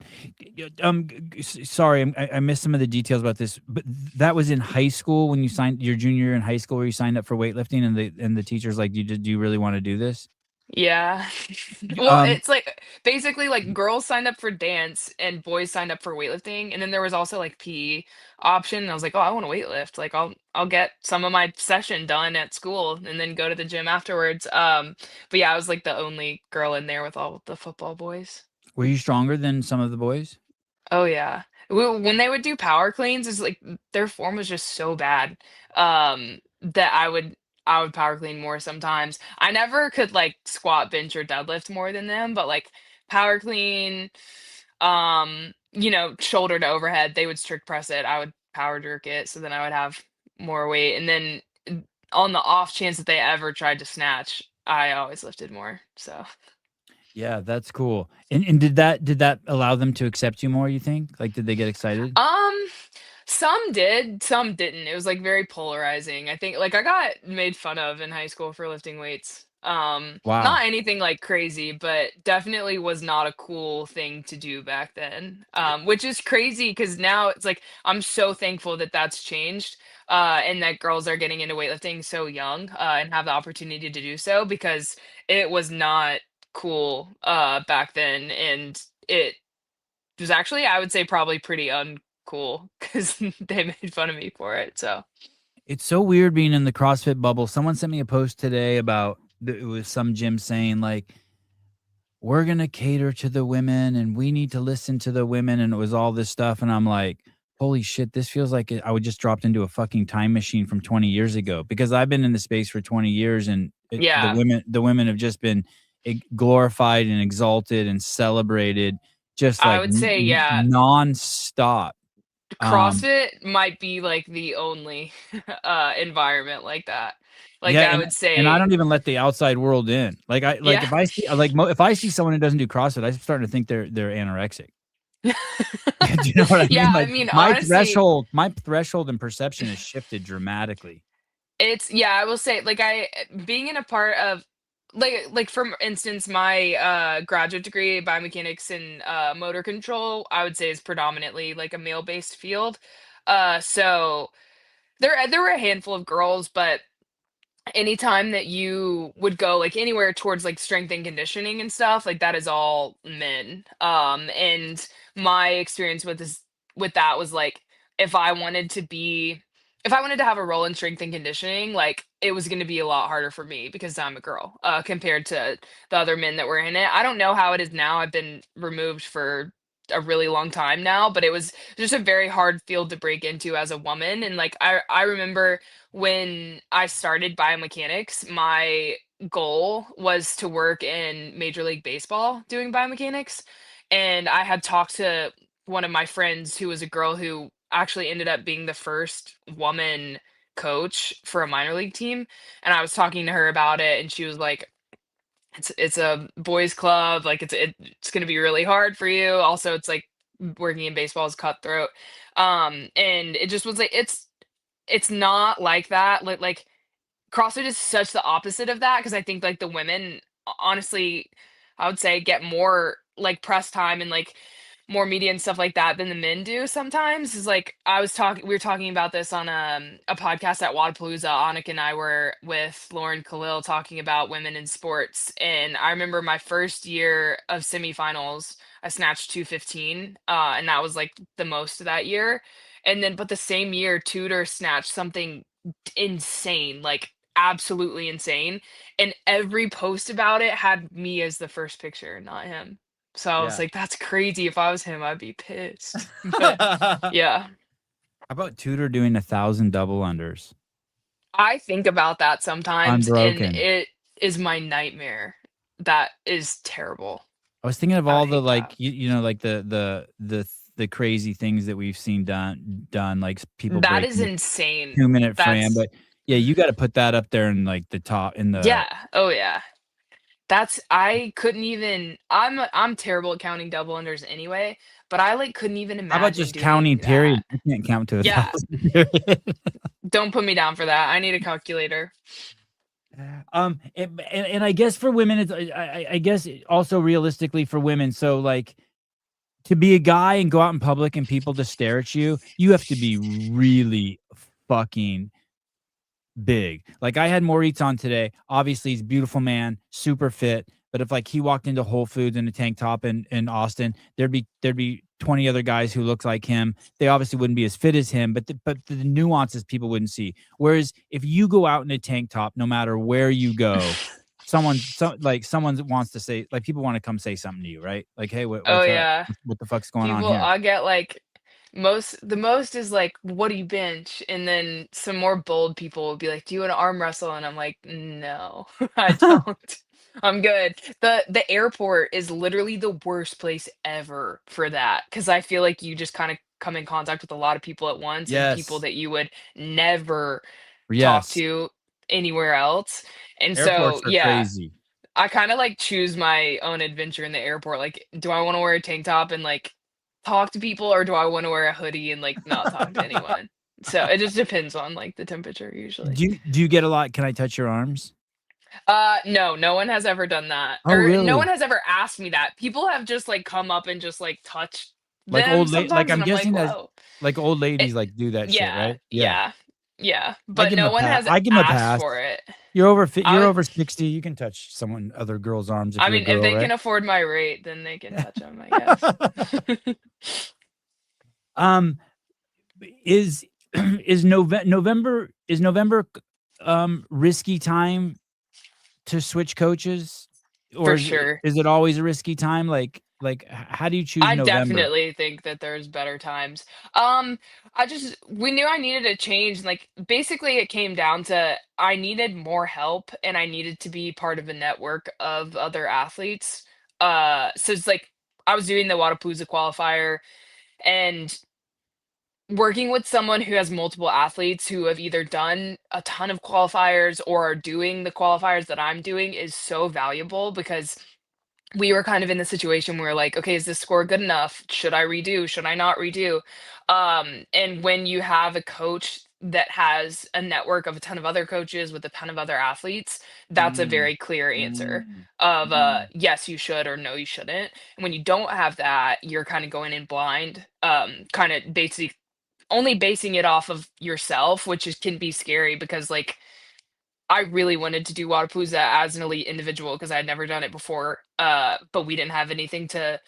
[SPEAKER 1] Sorry, I missed some of the details about this, but that was in high school when you signed your junior year in high school, where you signed up for weightlifting, and the teacher's like, do you really want to do this?
[SPEAKER 2] Yeah. Well,
[SPEAKER 1] Um,
[SPEAKER 2] it's like basically like girls signed up for dance and boys signed up for weightlifting. And then there was also like PE option. And I was like, oh, I want to weightlift. Like I'll get some of my session done at school and then go to the gym afterwards. But yeah, I was like the only girl in there with all the football boys.
[SPEAKER 1] were you stronger than some of the boys?
[SPEAKER 2] Oh yeah. When they would do power cleans, it's like their form was just so bad. That I would power clean more sometimes. I never could like squat, bench, or deadlift more than them, but like power clean, shoulder to overhead, they would strict press it. I would power jerk it, so then I would have more weight. And then on the off chance that they ever tried to snatch, I always lifted more. So
[SPEAKER 1] Yeah, that's cool. And did that allow them to accept you more, you think? Like, did they get excited?
[SPEAKER 2] Um, some did, some didn't. It was like very polarizing. I think like I got made fun of in high school for lifting weights.
[SPEAKER 1] Wow.
[SPEAKER 2] Not anything like crazy, but definitely was not a cool thing to do back then. Which is crazy because now it's like I'm so thankful that that's changed. And that girls are getting into weightlifting so young, and have the opportunity to do so because it was not cool back then, and it was actually, I would say, probably pretty cool because they made fun of me for it. So
[SPEAKER 1] It's so weird being in the CrossFit bubble. Someone sent me a post today about it was some gym saying like we're gonna cater to the women and we need to listen to the women, and it was all this stuff, and I'm like, holy shit, this feels like I would just dropped into a fucking time machine from 20 years ago, because I've been in the space for 20 years and
[SPEAKER 2] yeah,
[SPEAKER 1] the women have just been glorified and exalted and celebrated just
[SPEAKER 2] I
[SPEAKER 1] like
[SPEAKER 2] would say, yeah,
[SPEAKER 1] nonstop.
[SPEAKER 2] CrossFit might be like the only environment like that. Like
[SPEAKER 1] Yeah,
[SPEAKER 2] I would
[SPEAKER 1] and I
[SPEAKER 2] say,
[SPEAKER 1] don't even let the outside world in. Like
[SPEAKER 2] yeah.
[SPEAKER 1] if I see if I see someone who doesn't do CrossFit, I'm starting to think they're anorexic. Do you know what I
[SPEAKER 2] Yeah,
[SPEAKER 1] mean?
[SPEAKER 2] I
[SPEAKER 1] Like
[SPEAKER 2] mean, honestly,
[SPEAKER 1] my threshold and perception has shifted dramatically.
[SPEAKER 2] it's yeah, I will say like being in a part of like for instance, my graduate degree biomechanics and motor control, I would say is predominantly like a male-based field. So there were a handful of girls, but anytime that you would go like anywhere towards like strength and conditioning and stuff, like that is all men. And my experience with that was like if I wanted to be if I wanted to have a role in strength and conditioning, like it was going to be a lot harder for me because I'm a girl compared to the other men that were in it. I don't know how it is now. I've been removed for a really long time now, but it was just a very hard field to break into as a woman. And like I remember when I started biomechanics, my goal was to work in Major League Baseball doing biomechanics. And I had talked to one of my friends who was a girl who actually ended up being the first woman coach for a minor league team. And I was talking to her about it, and she was like, it's a boys club, like it's going to be really hard for you. Also, it's like working in baseball is cutthroat. And it just was like it's not like that. Like CrossFit is such the opposite of that because I think like the women honestly, I would say get more like press time and like more media and stuff like that than the men do sometimes. Is like we were talking about this on a podcast at Wadapalooza. Anik and I were with Lauren Khalil talking about women in sports. And I remember my first year of semifinals, I snatched 215. And that was like the most of that year. And then but the same year Tudor snatched something insane, like absolutely insane. And every post about it had me as the first picture, not him. So I was
[SPEAKER 1] Yeah.
[SPEAKER 2] like, that's crazy. If I was him, I'd be pissed. But
[SPEAKER 1] How
[SPEAKER 2] yeah,
[SPEAKER 1] about Tudor doing 1,000 double unders
[SPEAKER 2] I think about that sometimes, and
[SPEAKER 1] unbroken?
[SPEAKER 2] it is my nightmare. That is terrible.
[SPEAKER 1] I was thinking of
[SPEAKER 2] I
[SPEAKER 1] all
[SPEAKER 2] would
[SPEAKER 1] the
[SPEAKER 2] hate
[SPEAKER 1] like
[SPEAKER 2] that.
[SPEAKER 1] you know like the crazy things that we've seen done like people
[SPEAKER 2] That is
[SPEAKER 1] breaking the
[SPEAKER 2] insane.
[SPEAKER 1] 2-minute frame,
[SPEAKER 2] That's
[SPEAKER 1] but yeah, you got to put that up there in like the top in the.
[SPEAKER 2] yeah. Oh yeah. That's I couldn't even I'm terrible at counting double unders anyway, but I like couldn't even
[SPEAKER 1] How about
[SPEAKER 2] imagine
[SPEAKER 1] just counting
[SPEAKER 2] doing
[SPEAKER 1] period?
[SPEAKER 2] that.
[SPEAKER 1] I can't count to
[SPEAKER 2] Yeah,
[SPEAKER 1] 1,000 period.
[SPEAKER 2] don't put me down for that. I need a calculator.
[SPEAKER 1] And I guess for women, it's I guess also realistically for women. So like to be a guy and go out in public and people to stare at you, you have to be really fucking big. Like I had Moritz on today. Obviously, he's a beautiful man, super fit. But if like he walked into Whole Foods in a tank top in Austin, there'd be 20 other guys who look like him. They obviously wouldn't be as fit as him, but the nuances people wouldn't see. Whereas if you go out in a tank top, no matter where you go, someone wants to say, like, people want to come say something to you, right? Like, hey,
[SPEAKER 2] Oh
[SPEAKER 1] what's up?
[SPEAKER 2] yeah.
[SPEAKER 1] What the fuck's going on
[SPEAKER 2] People
[SPEAKER 1] here?
[SPEAKER 2] I get like the most is like, what do you bench? And then some more bold people will be like, do you want to arm wrestle? And I'm like, no, I don't. I'm good. The airport is literally the worst place ever for that because I feel like you just kind of come in contact with a lot of people at once and people
[SPEAKER 1] Yes.
[SPEAKER 2] that you would never talk
[SPEAKER 1] Yes.
[SPEAKER 2] to anywhere else. And so,
[SPEAKER 1] Airports are
[SPEAKER 2] yeah,
[SPEAKER 1] crazy.
[SPEAKER 2] I kind of like choose my own adventure in the airport. Like, do I want to wear a tank top and like talk to people, or do I want to wear a hoodie and like not talk to anyone? So it just depends on like the temperature usually.
[SPEAKER 1] Do you get a lot? Can I touch your arms?
[SPEAKER 2] No, no one has ever done that,
[SPEAKER 1] Oh,
[SPEAKER 2] or no one
[SPEAKER 1] really?
[SPEAKER 2] has ever asked me that. People have just like come up and just like touched
[SPEAKER 1] Like
[SPEAKER 2] them
[SPEAKER 1] like
[SPEAKER 2] sometimes,
[SPEAKER 1] I'm
[SPEAKER 2] and I'm like,
[SPEAKER 1] guessing that
[SPEAKER 2] whoa.
[SPEAKER 1] like old
[SPEAKER 2] It,
[SPEAKER 1] ladies like do that shit,
[SPEAKER 2] yeah,
[SPEAKER 1] right? Yeah.
[SPEAKER 2] yeah, yeah.
[SPEAKER 1] I
[SPEAKER 2] But
[SPEAKER 1] give 'em
[SPEAKER 2] no
[SPEAKER 1] a
[SPEAKER 2] one
[SPEAKER 1] pass.
[SPEAKER 2] has
[SPEAKER 1] I give 'em a
[SPEAKER 2] asked
[SPEAKER 1] pass.
[SPEAKER 2] for it.
[SPEAKER 1] You're
[SPEAKER 2] I would,
[SPEAKER 1] over 60. You can touch other girl's arms if
[SPEAKER 2] I
[SPEAKER 1] you're a
[SPEAKER 2] mean, if
[SPEAKER 1] girl,
[SPEAKER 2] they can
[SPEAKER 1] right?
[SPEAKER 2] afford my rate, then they can touch them, I guess.
[SPEAKER 1] Um, is November risky time to switch coaches, or
[SPEAKER 2] For
[SPEAKER 1] is
[SPEAKER 2] sure.
[SPEAKER 1] it always a risky time? Like how do you choose
[SPEAKER 2] I
[SPEAKER 1] November?
[SPEAKER 2] definitely think that there's better times. We knew I needed a change. Like basically it came down to I needed more help and I needed to be part of a network of other athletes. So it's like I was doing the Wadapalooza qualifier and working with someone who has multiple athletes who have either done a ton of qualifiers or are doing the qualifiers that I'm doing is so valuable because we were kind of in the situation where like, okay, is this score good enough? Should I redo? Should I not redo? And when you have a coach that has a network of a ton of other coaches with a ton of other athletes, that's a
[SPEAKER 1] Mm,
[SPEAKER 2] very clear answer
[SPEAKER 1] mm,
[SPEAKER 2] of
[SPEAKER 1] mm,
[SPEAKER 2] yes, you should or no, you shouldn't. And when you don't have that, you're kind of going in blind, kind of basically only basing it off of yourself, which can be scary because like I really wanted to do Wadapalooza as an elite individual because I had never done it before, but we didn't have anything to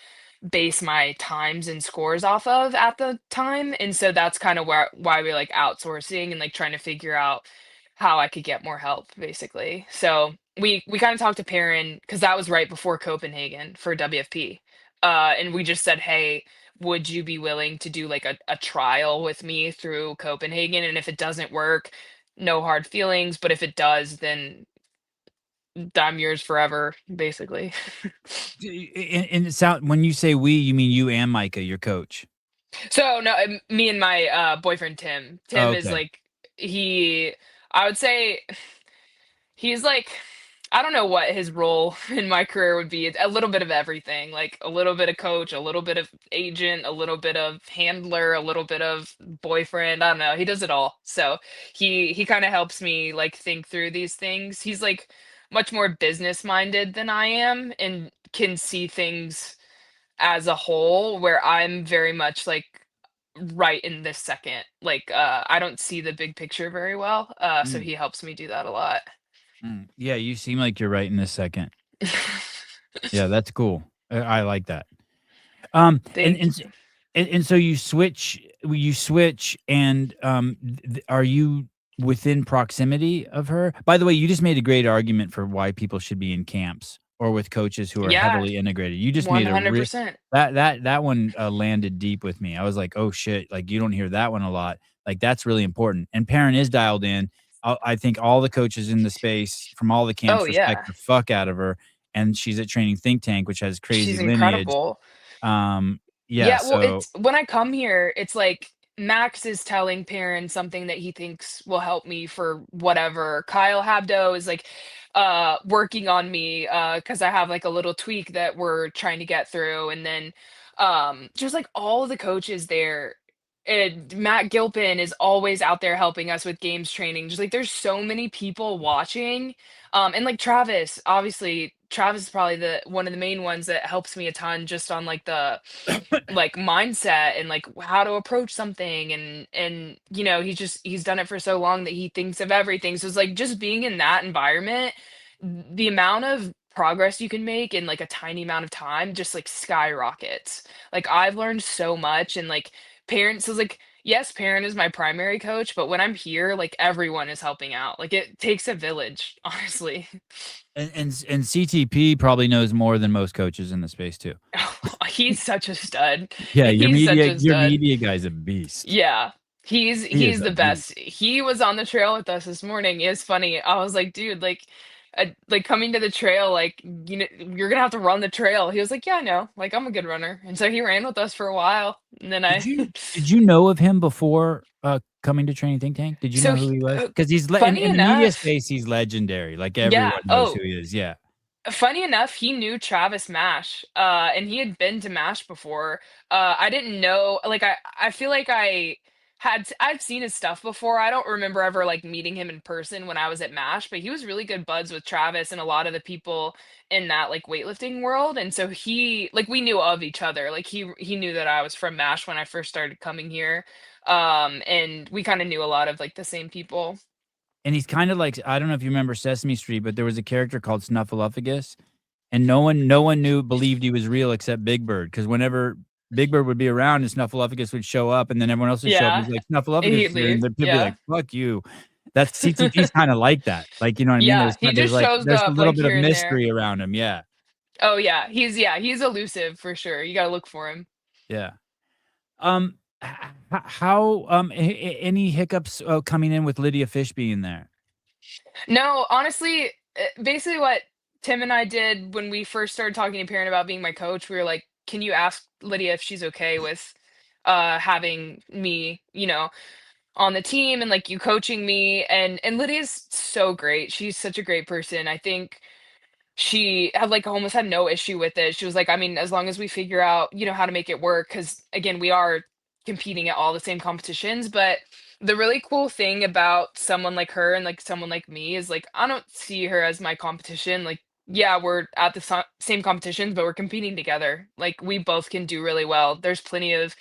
[SPEAKER 2] base my times and scores off of at the time, and so that's kind of why we're like outsourcing and like trying to figure out how I could get more help, basically. So we kind of talked to Perrin because that was right before Copenhagen for WFP, and we just said, hey. Would you be willing to do like a trial with me through Copenhagen? And if it doesn't work, no hard feelings, but if it does, then I'm yours forever, basically.
[SPEAKER 1] and it sound when you say we, you mean you and Micah, your coach?
[SPEAKER 2] So no, me and my boyfriend Tim.
[SPEAKER 1] Oh,
[SPEAKER 2] Tim is
[SPEAKER 1] okay.
[SPEAKER 2] like he. I would say he's like I don't know what his role in my career would be. A little bit of everything, like a little bit of coach, a little bit of agent, a little bit of handler, a little bit of boyfriend. I don't know. He does it all. So he kind of helps me like think through these things. He's like much more business minded than I am and can see things as a whole where I'm very much like right in this second. Like I don't see the big picture very well. So
[SPEAKER 1] Mm,
[SPEAKER 2] he helps me do that a lot.
[SPEAKER 1] yeah, you seem like you're right in this second. Yeah, that's cool. I like that. And
[SPEAKER 2] Thank you.
[SPEAKER 1] so you switch, and are you within proximity of her? By the way, you just made a great argument for why people should be in camps or with coaches who are
[SPEAKER 2] Yeah,
[SPEAKER 1] heavily integrated. You just made
[SPEAKER 2] 100%.
[SPEAKER 1] that one landed deep with me. I was like, oh shit, like you don't hear that one a lot. Like that's really important. And Perrin is dialed in. I think all the coaches in the space from all the
[SPEAKER 2] Oh,
[SPEAKER 1] camps respect
[SPEAKER 2] yeah.
[SPEAKER 1] the fuck out of her, and she's at Training Think Tank, which has crazy
[SPEAKER 2] She's
[SPEAKER 1] lineage.
[SPEAKER 2] incredible.
[SPEAKER 1] Yeah,
[SPEAKER 2] Yeah, well,
[SPEAKER 1] so
[SPEAKER 2] it's when I come here, it's like Max is telling Perrin something that he thinks will help me for whatever. Kyle Habdo is like working on me cuz I have like a little tweak that we're trying to get through and then just like all the coaches there and Matt Gilpin is always out there helping us with games training. Just like there's so many people watching. And like Travis, obviously Travis is probably the one of the main ones that helps me a ton just on like the like mindset and like how to approach something and you know he's done it for so long that he thinks of everything so it's like just being in that environment the amount of progress you can make in like a tiny amount of time just like skyrockets like I've learned so much and like parents is like yes parent is my primary coach but when I'm here like everyone is helping out like it takes a village honestly.
[SPEAKER 1] and CTP probably knows more than most coaches in the space too.
[SPEAKER 2] He's such a stud.
[SPEAKER 1] Yeah,
[SPEAKER 2] He's such a
[SPEAKER 1] your
[SPEAKER 2] stud.
[SPEAKER 1] media guy's a beast.
[SPEAKER 2] Yeah.
[SPEAKER 1] He is
[SPEAKER 2] He's
[SPEAKER 1] a
[SPEAKER 2] the
[SPEAKER 1] beast.
[SPEAKER 2] best. He was on the trail with us this morning. It's funny. I was like, "Dude, like coming to the trail, like, you know, you're gonna have to run the trail." He was like, "Yeah, I know. Like, I'm a good runner." And so he ran with us for a while. And then
[SPEAKER 1] Did
[SPEAKER 2] I
[SPEAKER 1] you did you know of him before coming to Training Think Tank? Did you
[SPEAKER 2] so
[SPEAKER 1] know who he was? Because
[SPEAKER 2] funny
[SPEAKER 1] in the media
[SPEAKER 2] enough,
[SPEAKER 1] space, he's legendary. Like
[SPEAKER 2] yeah.
[SPEAKER 1] everyone knows
[SPEAKER 2] Oh,
[SPEAKER 1] who he is. Yeah.
[SPEAKER 2] funny enough, he knew Travis Mash, and he had been to Mash before. I didn't know, like, I feel like I've seen his stuff before. I don't remember ever like meeting him in person when I was at Mash, but he was really good buds with Travis and a lot of the people in that like weightlifting world. And so he like we knew of each other. Like he knew that I was from Mash when I first started coming here. And we kind of knew a lot of like the same people.
[SPEAKER 1] And he's kind of like, I don't know if you remember Sesame Street, but there was a character called Snuffleupagus, and no one believed he was real except Big Bird, because whenever Big Bird would be around and Snuffleupagus would show up, and then everyone else would show up. And
[SPEAKER 2] Yeah.
[SPEAKER 1] he's like, Snuffleupagus
[SPEAKER 2] He'd
[SPEAKER 1] is here, and
[SPEAKER 2] leave.
[SPEAKER 1] then people be
[SPEAKER 2] Yeah.
[SPEAKER 1] like, "Fuck you." That's CTP's kind of like that. Like, you know what I mean?
[SPEAKER 2] Yeah. He
[SPEAKER 1] There's
[SPEAKER 2] just shows
[SPEAKER 1] there's a
[SPEAKER 2] up
[SPEAKER 1] little
[SPEAKER 2] like
[SPEAKER 1] bit of
[SPEAKER 2] here and there.
[SPEAKER 1] mystery around him. Yeah,
[SPEAKER 2] Oh he's elusive for sure. You gotta look for him.
[SPEAKER 1] yeah. How any hiccups coming in with Lydia Fish being there?
[SPEAKER 2] No, honestly, basically what Tim and I did when we first started talking to Perrin about being my coach, we were like, "Can you ask Lydia if she's okay with having me, on the team and like you coaching me?" And Lydia's so great. She's such a great person. I think she had like almost had no issue with it. She was like, I mean, as long as we figure out, how to make it work, because again, we are competing at all the same competitions. But the really cool thing about someone like her and like someone like me is like, I don't see her as my competition. Like, yeah, we're at the same competitions, but we're competing together. Like, we both can do really well. There's plenty of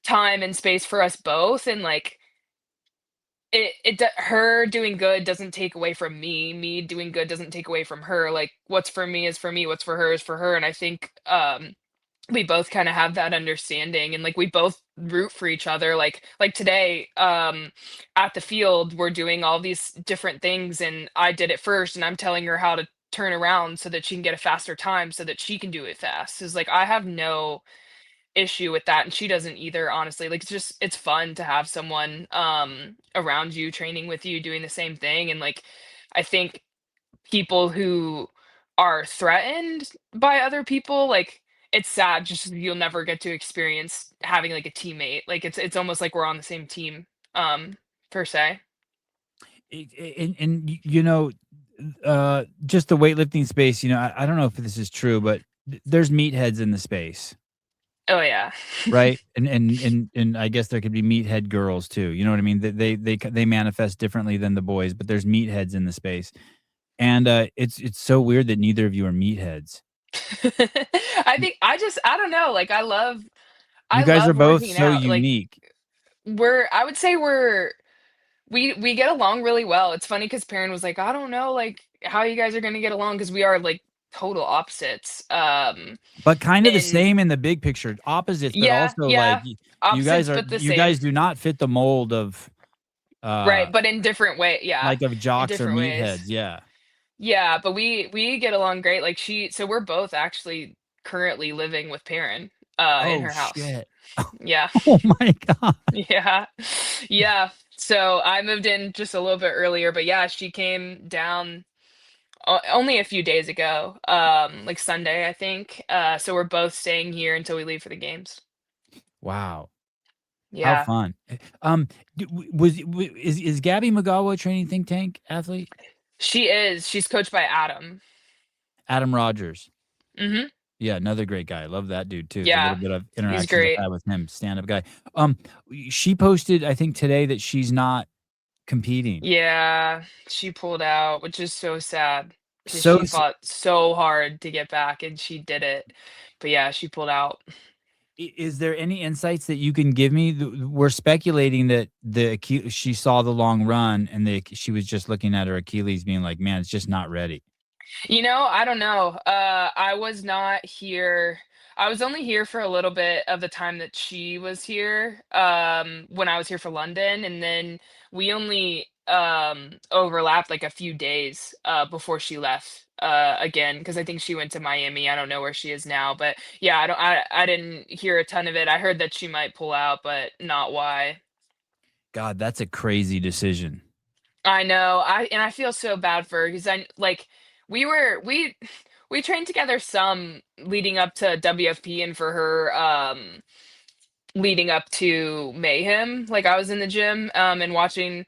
[SPEAKER 2] time and space for us both. And like, her doing good doesn't take away from me. Me doing good doesn't take away from her. Like, what's for me is for me, what's for her is for her. And I think we both kind of have that understanding, and like we both root for each other. Like today, at the field, we're doing all these different things, and I did it first, and I'm telling her how to turn around so that she can get a faster time so that she can do it fast. Is like I have no issue with that, and she doesn't either, honestly. Like, it's fun to have someone around you, training with you, doing the same thing. And like I think people who are threatened by other people, like, it's sad just you'll never get to experience having like a teammate. Like, it's almost like we're on the same team, per se.
[SPEAKER 1] And just the weightlifting space. I don't know if this is true, but there's meatheads in the space.
[SPEAKER 2] Oh yeah.
[SPEAKER 1] Right? And I guess there could be meathead girls too, you know what I mean? They manifest differently than the boys, but there's meatheads in the space. And, it's so weird that neither of you are meatheads.
[SPEAKER 2] I don't know, like,
[SPEAKER 1] You
[SPEAKER 2] I
[SPEAKER 1] guys are
[SPEAKER 2] love
[SPEAKER 1] both
[SPEAKER 2] working
[SPEAKER 1] so
[SPEAKER 2] out. Like,
[SPEAKER 1] unique.
[SPEAKER 2] I would say we get along really well. It's funny because Perrin was like, "I don't know, like, how you guys are gonna get along," because we are, like, total opposites,
[SPEAKER 1] But kind of the
[SPEAKER 2] and
[SPEAKER 1] same in the big picture. Opposites, but
[SPEAKER 2] yeah,
[SPEAKER 1] also, like,
[SPEAKER 2] yeah,
[SPEAKER 1] you guys
[SPEAKER 2] opposites,
[SPEAKER 1] are
[SPEAKER 2] but the
[SPEAKER 1] you
[SPEAKER 2] same.
[SPEAKER 1] guys do not fit the mold of, uh,
[SPEAKER 2] Right, but in different yeah,
[SPEAKER 1] like, of
[SPEAKER 2] in
[SPEAKER 1] jocks or
[SPEAKER 2] different
[SPEAKER 1] meatheads,
[SPEAKER 2] ways.
[SPEAKER 1] yeah.
[SPEAKER 2] Yeah, but we get along great. Like, so we're both actually currently living with Perrin, in
[SPEAKER 1] Oh,
[SPEAKER 2] her house.
[SPEAKER 1] shit.
[SPEAKER 2] Yeah.
[SPEAKER 1] Oh my god.
[SPEAKER 2] Yeah. Yeah. So I moved in just a little bit earlier, but yeah, she came down only a few days ago, like Sunday, I think. So we're both staying here until we leave for the games.
[SPEAKER 1] Wow. How
[SPEAKER 2] Yeah.
[SPEAKER 1] fun. D w was w is Gabby Magawa a training think tank athlete?
[SPEAKER 2] She is. She's coached by Adam.
[SPEAKER 1] Adam Rogers.
[SPEAKER 2] Mhm.
[SPEAKER 1] Yeah, another great guy. I love that dude too. The little
[SPEAKER 2] Yeah.
[SPEAKER 1] bit of
[SPEAKER 2] He's
[SPEAKER 1] interactions I've
[SPEAKER 2] great.
[SPEAKER 1] had with him, stand-up guy. Um, she posted, I think today, that she's not competing.
[SPEAKER 2] Yeah, she pulled out, which is so sad because
[SPEAKER 1] So
[SPEAKER 2] she
[SPEAKER 1] s
[SPEAKER 2] fought so hard to get back and she did it. But yeah, she pulled out.
[SPEAKER 1] is there any insights that you can give me? We're speculating that she saw the long run and she was just looking at her Achilles being like, "Man, it's just not ready."
[SPEAKER 2] I don't know. I was not here. I was only here for a little bit of the time that she was here, when I was here for London, and then we only overlapped like a few days before she left again, because I think she went to Miami. I don't know where she is now, but yeah, I didn't hear a ton of it. I heard that she might pull out, but not why.
[SPEAKER 1] God, that's a crazy decision.
[SPEAKER 2] I know. I feel so bad for her because I like we were we trained together some leading up to WFP and for her leading up to Mayhem. Like, I was in the gym and watching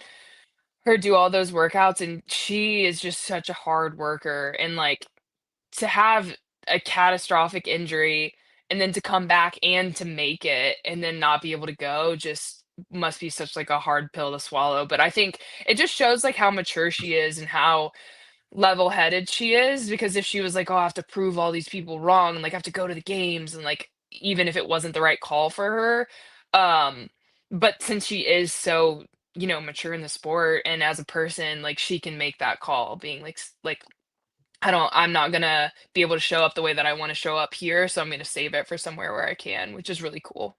[SPEAKER 2] her do all those workouts, and she is just such a hard worker, and like to have a catastrophic injury and then to come back and to make it and then not be able to go just must be such like a hard pill to swallow. But I think it just shows like how mature she is and how level-headed she is, because if she was like, "Oh, I have to prove all these people wrong and like I have to go to the games," and like even if it wasn't the right call for her, but since she is so, mature in the sport and as a person, like she can make that call being like like I'm not gonna be able to show up the way that I want to show up here, so I'm gonna save it for somewhere where I can, which is really cool.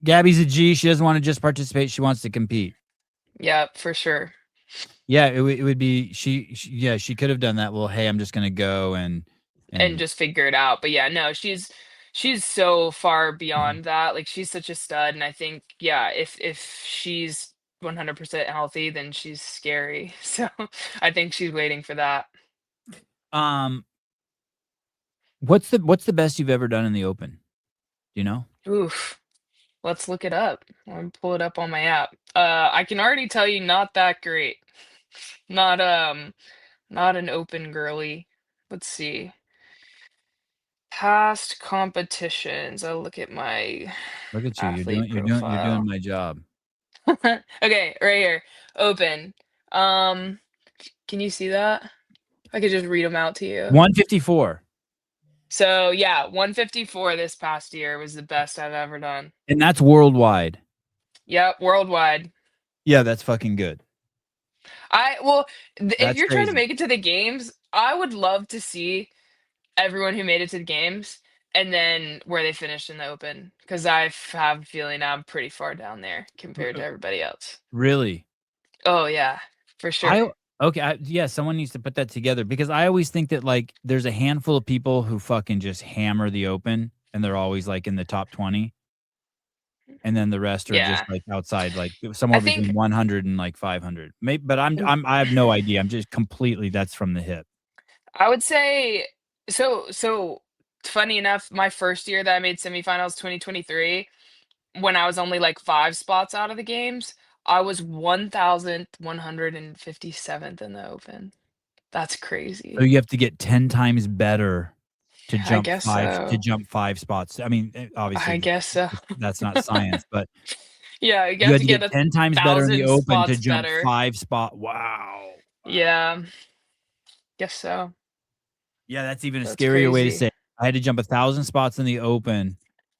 [SPEAKER 1] Gabby's a G. She doesn't want to just participate. She wants to compete.
[SPEAKER 2] Yeah, for sure.
[SPEAKER 1] Yeah, it would be yeah, she could have done that. Well, hey, I'm just gonna go and
[SPEAKER 2] And just figure it out. But yeah, no, she's so far beyond that. Like she's such a stud, and I think yeah, if she's 100% healthy, then she's scary. So I think she's waiting for that.
[SPEAKER 1] What's the best you've ever done in the open? Do you know?
[SPEAKER 2] Oof. Let's look it up. I'll pull it up on my app. I can already tell you not that great. Not not an open girly. Let's see. Past competitions. I'll look at my
[SPEAKER 1] Look at you.
[SPEAKER 2] athlete
[SPEAKER 1] You're doing
[SPEAKER 2] profile.
[SPEAKER 1] my job.
[SPEAKER 2] Okay, right here. Open. Um, can you see that? I could just read them out to you.
[SPEAKER 1] 154.
[SPEAKER 2] So yeah, 154 this past year was the best I've ever done.
[SPEAKER 1] And that's worldwide.
[SPEAKER 2] Yep, worldwide.
[SPEAKER 1] Yeah, that's fucking good.
[SPEAKER 2] If
[SPEAKER 1] That's
[SPEAKER 2] you're trying to
[SPEAKER 1] crazy.
[SPEAKER 2] make it to the games, I would love to see everyone who made it to the games and then where they finished in the open because have a feeling I'm pretty far down there compared to everybody else.
[SPEAKER 1] Really?
[SPEAKER 2] Oh yeah, for sure.
[SPEAKER 1] Yeah, someone needs to put that together because I always think that like there's a handful of people who fucking just hammer the open and they're always like in the top 20. And then the rest are just
[SPEAKER 2] Yeah.
[SPEAKER 1] like outside, like somewhere
[SPEAKER 2] I
[SPEAKER 1] between
[SPEAKER 2] think
[SPEAKER 1] 100 and like 500. But I have no idea. I'm just completely that's from the hip.
[SPEAKER 2] I would say so funny enough, my first year that I made semifinals 2023, when I was only like 5 spots out of the games, I was 1,157th in the open. That's
[SPEAKER 1] So
[SPEAKER 2] crazy.
[SPEAKER 1] you have to get 10 times better
[SPEAKER 2] I guess
[SPEAKER 1] to
[SPEAKER 2] so.
[SPEAKER 1] jump 5 spots. I mean, obviously
[SPEAKER 2] I guess so.
[SPEAKER 1] that's not science, but
[SPEAKER 2] Yeah, you
[SPEAKER 1] you
[SPEAKER 2] have
[SPEAKER 1] had
[SPEAKER 2] to
[SPEAKER 1] to
[SPEAKER 2] get
[SPEAKER 1] get 10 times better in the
[SPEAKER 2] 1,000
[SPEAKER 1] open to
[SPEAKER 2] spots
[SPEAKER 1] jump
[SPEAKER 2] better.
[SPEAKER 1] 5 spot. Wow.
[SPEAKER 2] Yeah. Guess so.
[SPEAKER 1] Yeah, that's even a
[SPEAKER 2] That's
[SPEAKER 1] scarier way to
[SPEAKER 2] crazy.
[SPEAKER 1] say it. I had to jump 1,000 spots in the open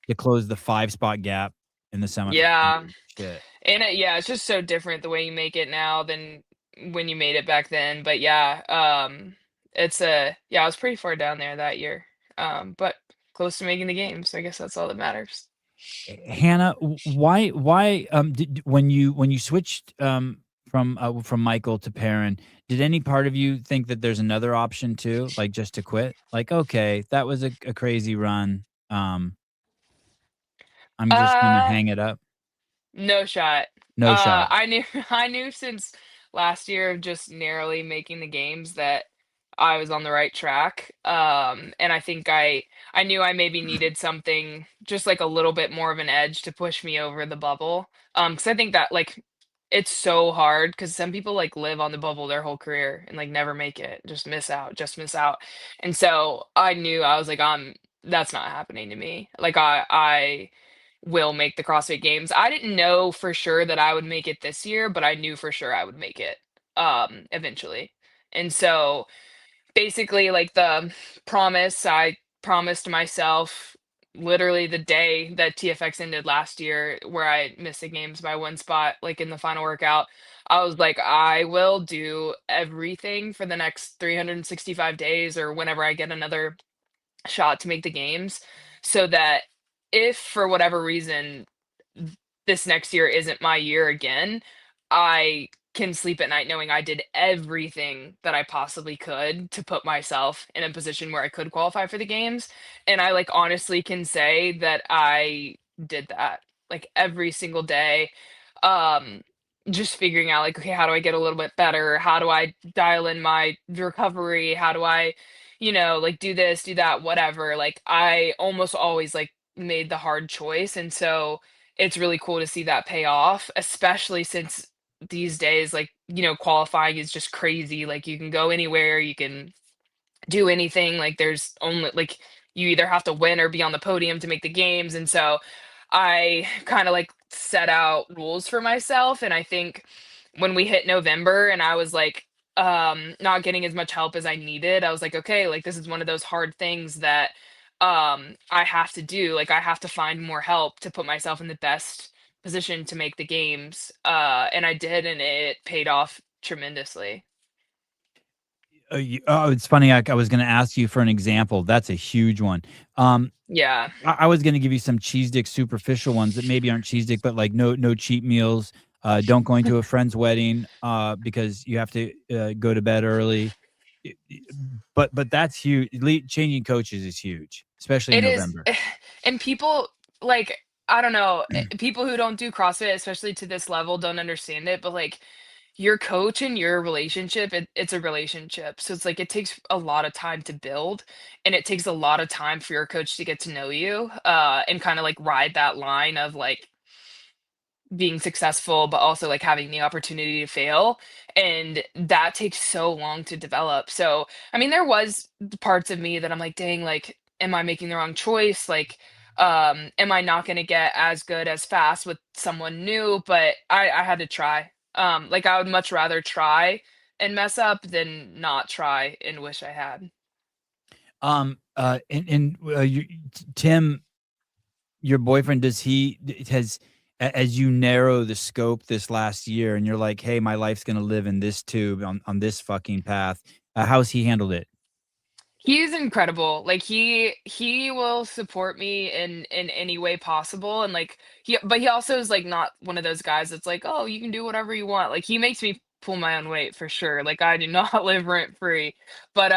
[SPEAKER 1] to close the 5 spot gap in the semifinal.
[SPEAKER 2] Yeah.
[SPEAKER 1] Shit.
[SPEAKER 2] And yeah, it's just so different the way you make it now than when you made it back then. But yeah, I was pretty far down there that year. But close to making the game, so I guess that's all that matters.
[SPEAKER 1] Hannah, why when you switched from Michael to Perrin, did any part of you think that there's another option too, like just to quit? Like, okay, that was a crazy run. I'm just gonna
[SPEAKER 2] Uh
[SPEAKER 1] hang it up.
[SPEAKER 2] no shot.
[SPEAKER 1] No shot.
[SPEAKER 2] I knew I knew since last year of just narrowly making the games that I was on the right track. And I think I knew I maybe needed something just like a little bit more of an edge to push me over the bubble. Because I think that like it's so hard because some people like live on the bubble their whole career and like never make it, just miss out. And so I knew I was like, that's not happening to me. Like I will make the CrossFit Games. I didn't know for sure that I would make it this year, but I knew for sure I would make it eventually. And so basically like the promise I promised myself literally the day that TFX ended last year where I missed the games by 1 spot like in the final workout. I was like I will do everything for the next 365 days or whenever I get another shot to make the games so that if for whatever reason this next year isn't my year again, I can sleep at night knowing I did everything that I possibly could to put myself in a position where I could qualify for the games. And I like honestly can say that I did that like every single day. Um, just figuring out like, okay, how do I get a little bit better? How do I dial in my recovery? How do I, like do this, do that, whatever. Like I almost always like made the hard choice. And so it's really cool to see that pay off, especially since these days, like, qualifying is just crazy. Like you can go anywhere, you can do anything. Like there's only like you either have to win or be on the podium to make the games. And so I kind of like set out rules for myself. And I think when we hit November and I was like not getting as much help as I needed, I was like, okay, like this is one of those hard things that I have to do. Like I have to find more help to put myself in the best position to make the games. And I did and it paid off tremendously.
[SPEAKER 1] It's funny. I was going to ask you for an example. That's a huge one.
[SPEAKER 2] Yeah.
[SPEAKER 1] I was going to give you some cheese dick superficial ones that maybe aren't cheese dick, but like no cheat meals. Don't go into a friend's wedding because you have to go to bed early. But that's huge. Changing coaches is huge, especially in
[SPEAKER 2] It is,
[SPEAKER 1] November.
[SPEAKER 2] and people like I don't know, people who don't do CrossFit, especially to this level, don't understand it. But like your coach and your relationship, it's a relationship. So it's like it takes a lot of time to build, and it takes a lot of time for your coach to get to know you, and kind of like ride that line of like being successful, but also like having the opportunity to fail. And that takes so long to develop. So, I mean, there was parts of me that I'm like, dang, like, am I making the wrong choice? Like, am I not going to get as good as fast with someone new? But I had to try. Like, I would much rather try and mess up than not try and wish I had.
[SPEAKER 1] Tim, your boyfriend, does he has as you narrow the scope this last year and you're like, hey, my life's gonna live in this tube on this fucking path. How's he handled it?
[SPEAKER 2] He's incredible. Like he will support me in any way possible, and like he also is like not one of those guys that's like, "Oh, you can do whatever you want." Like he makes me pull my own weight for sure. Like I do not live rent free. But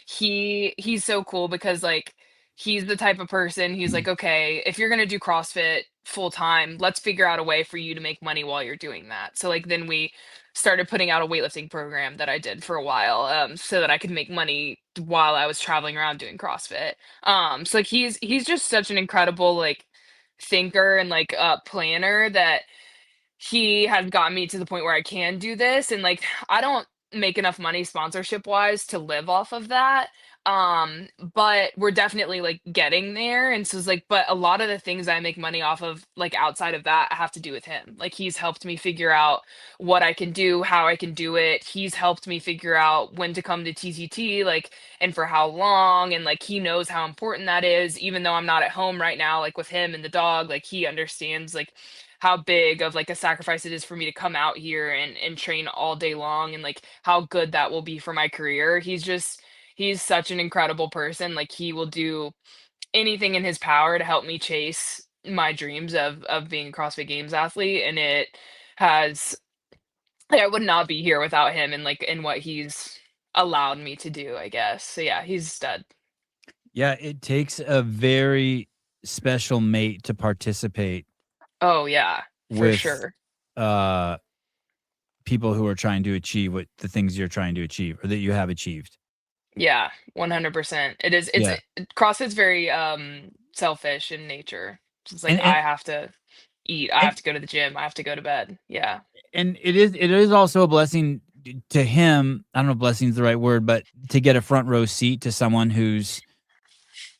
[SPEAKER 2] he's so cool because like he's the type of person, he's like, "Okay, if you're going to do CrossFit full time, let's figure out a way for you to make money while you're doing that." So like then we started putting out a weightlifting program that I did for a while, so that I could make money while I was traveling around doing CrossFit. So like he's just such an incredible like thinker and like planner that he had gotten me to the point where I can do this. And like I don't make enough money sponsorship wise to live off of that. But we're definitely like getting there. And so it's like, but a lot of the things I make money off of, like outside of that, have to do with him. Like he's helped me figure out what I can do, how I can do it. He's helped me figure out when to come to TCT, like, and for how long. And like he knows how important that is, even though I'm not at home right now, like with him and the dog, like he understands like how big of like a sacrifice it is for me to come out here and train all day long, and like how good that will be for my career. He's such an incredible person. Like he will do anything in his power to help me chase my dreams of being a CrossFit Games athlete. And it has like, I would not be here without him and like in what he's allowed me to do, I guess. So yeah, he's a stud.
[SPEAKER 1] Yeah, it takes a very special mate to participate
[SPEAKER 2] Oh yeah, for
[SPEAKER 1] with
[SPEAKER 2] sure.
[SPEAKER 1] uh people who are trying to achieve what the things you're trying to achieve or that you have achieved.
[SPEAKER 2] Yeah, 100%. It is
[SPEAKER 1] Yeah.
[SPEAKER 2] CrossFit's very selfish in nature. It's like
[SPEAKER 1] And and
[SPEAKER 2] I have to eat, I
[SPEAKER 1] and
[SPEAKER 2] have to go to the gym, I have to go to bed. Yeah.
[SPEAKER 1] and it is also a blessing to him. I don't know if blessing is the right word, but to get a front row seat to someone who's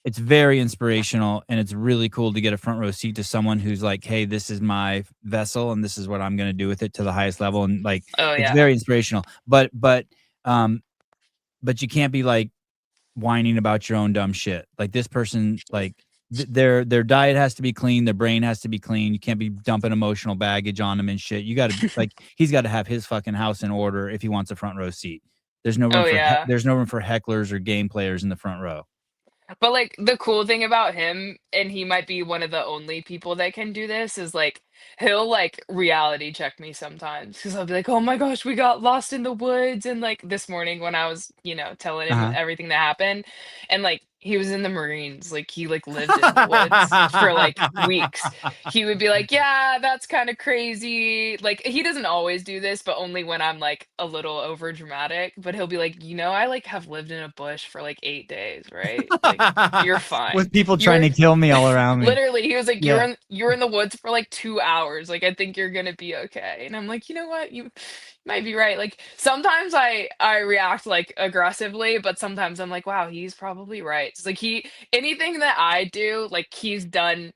[SPEAKER 1] it's very inspirational, and it's really cool to get a front row seat to someone who's like, hey, this is my vessel and this is what I'm going to do with it to the highest level. And like,
[SPEAKER 2] Oh
[SPEAKER 1] it's
[SPEAKER 2] yeah.
[SPEAKER 1] very inspirational, um, but you can't be like whining about your own dumb shit. Like this person, like their diet has to be clean. Their brain has to be clean. You can't be dumping emotional baggage on them and shit. You got to like, he's got to have his fucking house in order if he wants a front row seat. There's no room
[SPEAKER 2] Oh
[SPEAKER 1] for
[SPEAKER 2] yeah.
[SPEAKER 1] there's no room for hecklers or game players in the front row.
[SPEAKER 2] But like the cool thing about him, and he might be one of the only people that can do this, is like he'll like reality check me sometimes because I'll be like, oh my gosh, we got lost in the woods. And like this morning when I was, telling him
[SPEAKER 1] Uh-huh.
[SPEAKER 2] everything that happened, and like he was in the Marines, like he like lived in the woods for like weeks. He would be like, yeah, that's kind of crazy. Like he doesn't always do this, but only when I'm like a little over dramatic. But he'll be like, I like have lived in a bush for like 8 days, right? Like you're fine.
[SPEAKER 1] With people trying
[SPEAKER 2] You're
[SPEAKER 1] to kill me all around me.
[SPEAKER 2] literally, he was like,
[SPEAKER 1] Yeah.
[SPEAKER 2] you're in the woods for like 2 hours. Like I think you're gonna be okay. And I'm like, you know what? You might be right. Like sometimes I react like aggressively, but sometimes I'm like, wow, he's probably right. It's like anything that I do, like he's done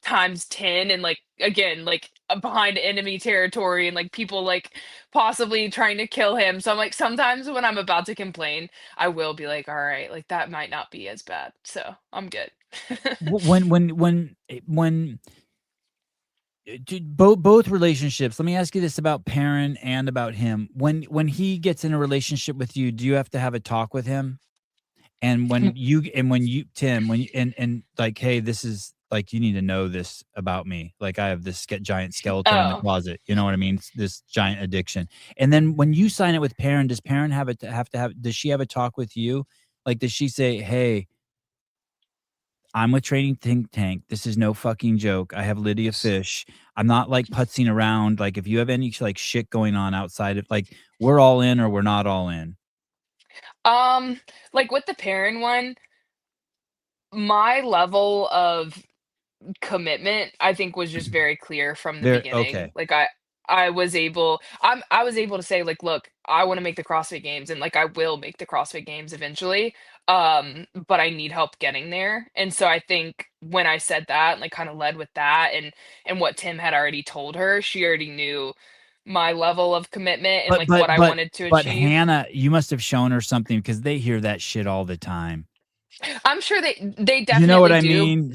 [SPEAKER 2] times 10, and like again like behind enemy territory, and like people like possibly trying to kill him. So I'm like sometimes when I'm about to complain, I will be like, all right, like that might not be as bad, so I'm good.
[SPEAKER 1] When both relationships. Let me ask you this about Perrin and about him. When he gets in a relationship with you, do you have to have a talk with him? And when you Tim, when you, and like, hey, this is like, you need to know this about me. Like, I have this giant skeleton in the
[SPEAKER 2] Oh.
[SPEAKER 1] closet. You know what I mean? It's this giant addiction. And then when you sign it with Perrin, does Perrin does she have a talk with you? Like, does she say, hey, I'm with Training Think Tank. This is no fucking joke. I have Lydia Fish. I'm not like putzing around. Like, if you have any like shit going on outside of, like, we're all in or we're not all in.
[SPEAKER 2] Like with the parent one, my level of commitment, I think, was just very clear from the
[SPEAKER 1] There,
[SPEAKER 2] beginning.
[SPEAKER 1] okay.
[SPEAKER 2] Like I was able to say like, look, I want to make the CrossFit Games and like I will make the CrossFit Games eventually. But I need help getting there. And so I think when I said that, like kind of led with that and what Tim had already told her, she already knew my level of commitment and
[SPEAKER 1] But
[SPEAKER 2] like what
[SPEAKER 1] but
[SPEAKER 2] I
[SPEAKER 1] but
[SPEAKER 2] wanted to
[SPEAKER 1] but
[SPEAKER 2] achieve.
[SPEAKER 1] Hannah, you must have shown her something because they hear that shit all the time.
[SPEAKER 2] I'm sure they
[SPEAKER 1] You know what
[SPEAKER 2] definitely
[SPEAKER 1] I
[SPEAKER 2] do.
[SPEAKER 1] mean?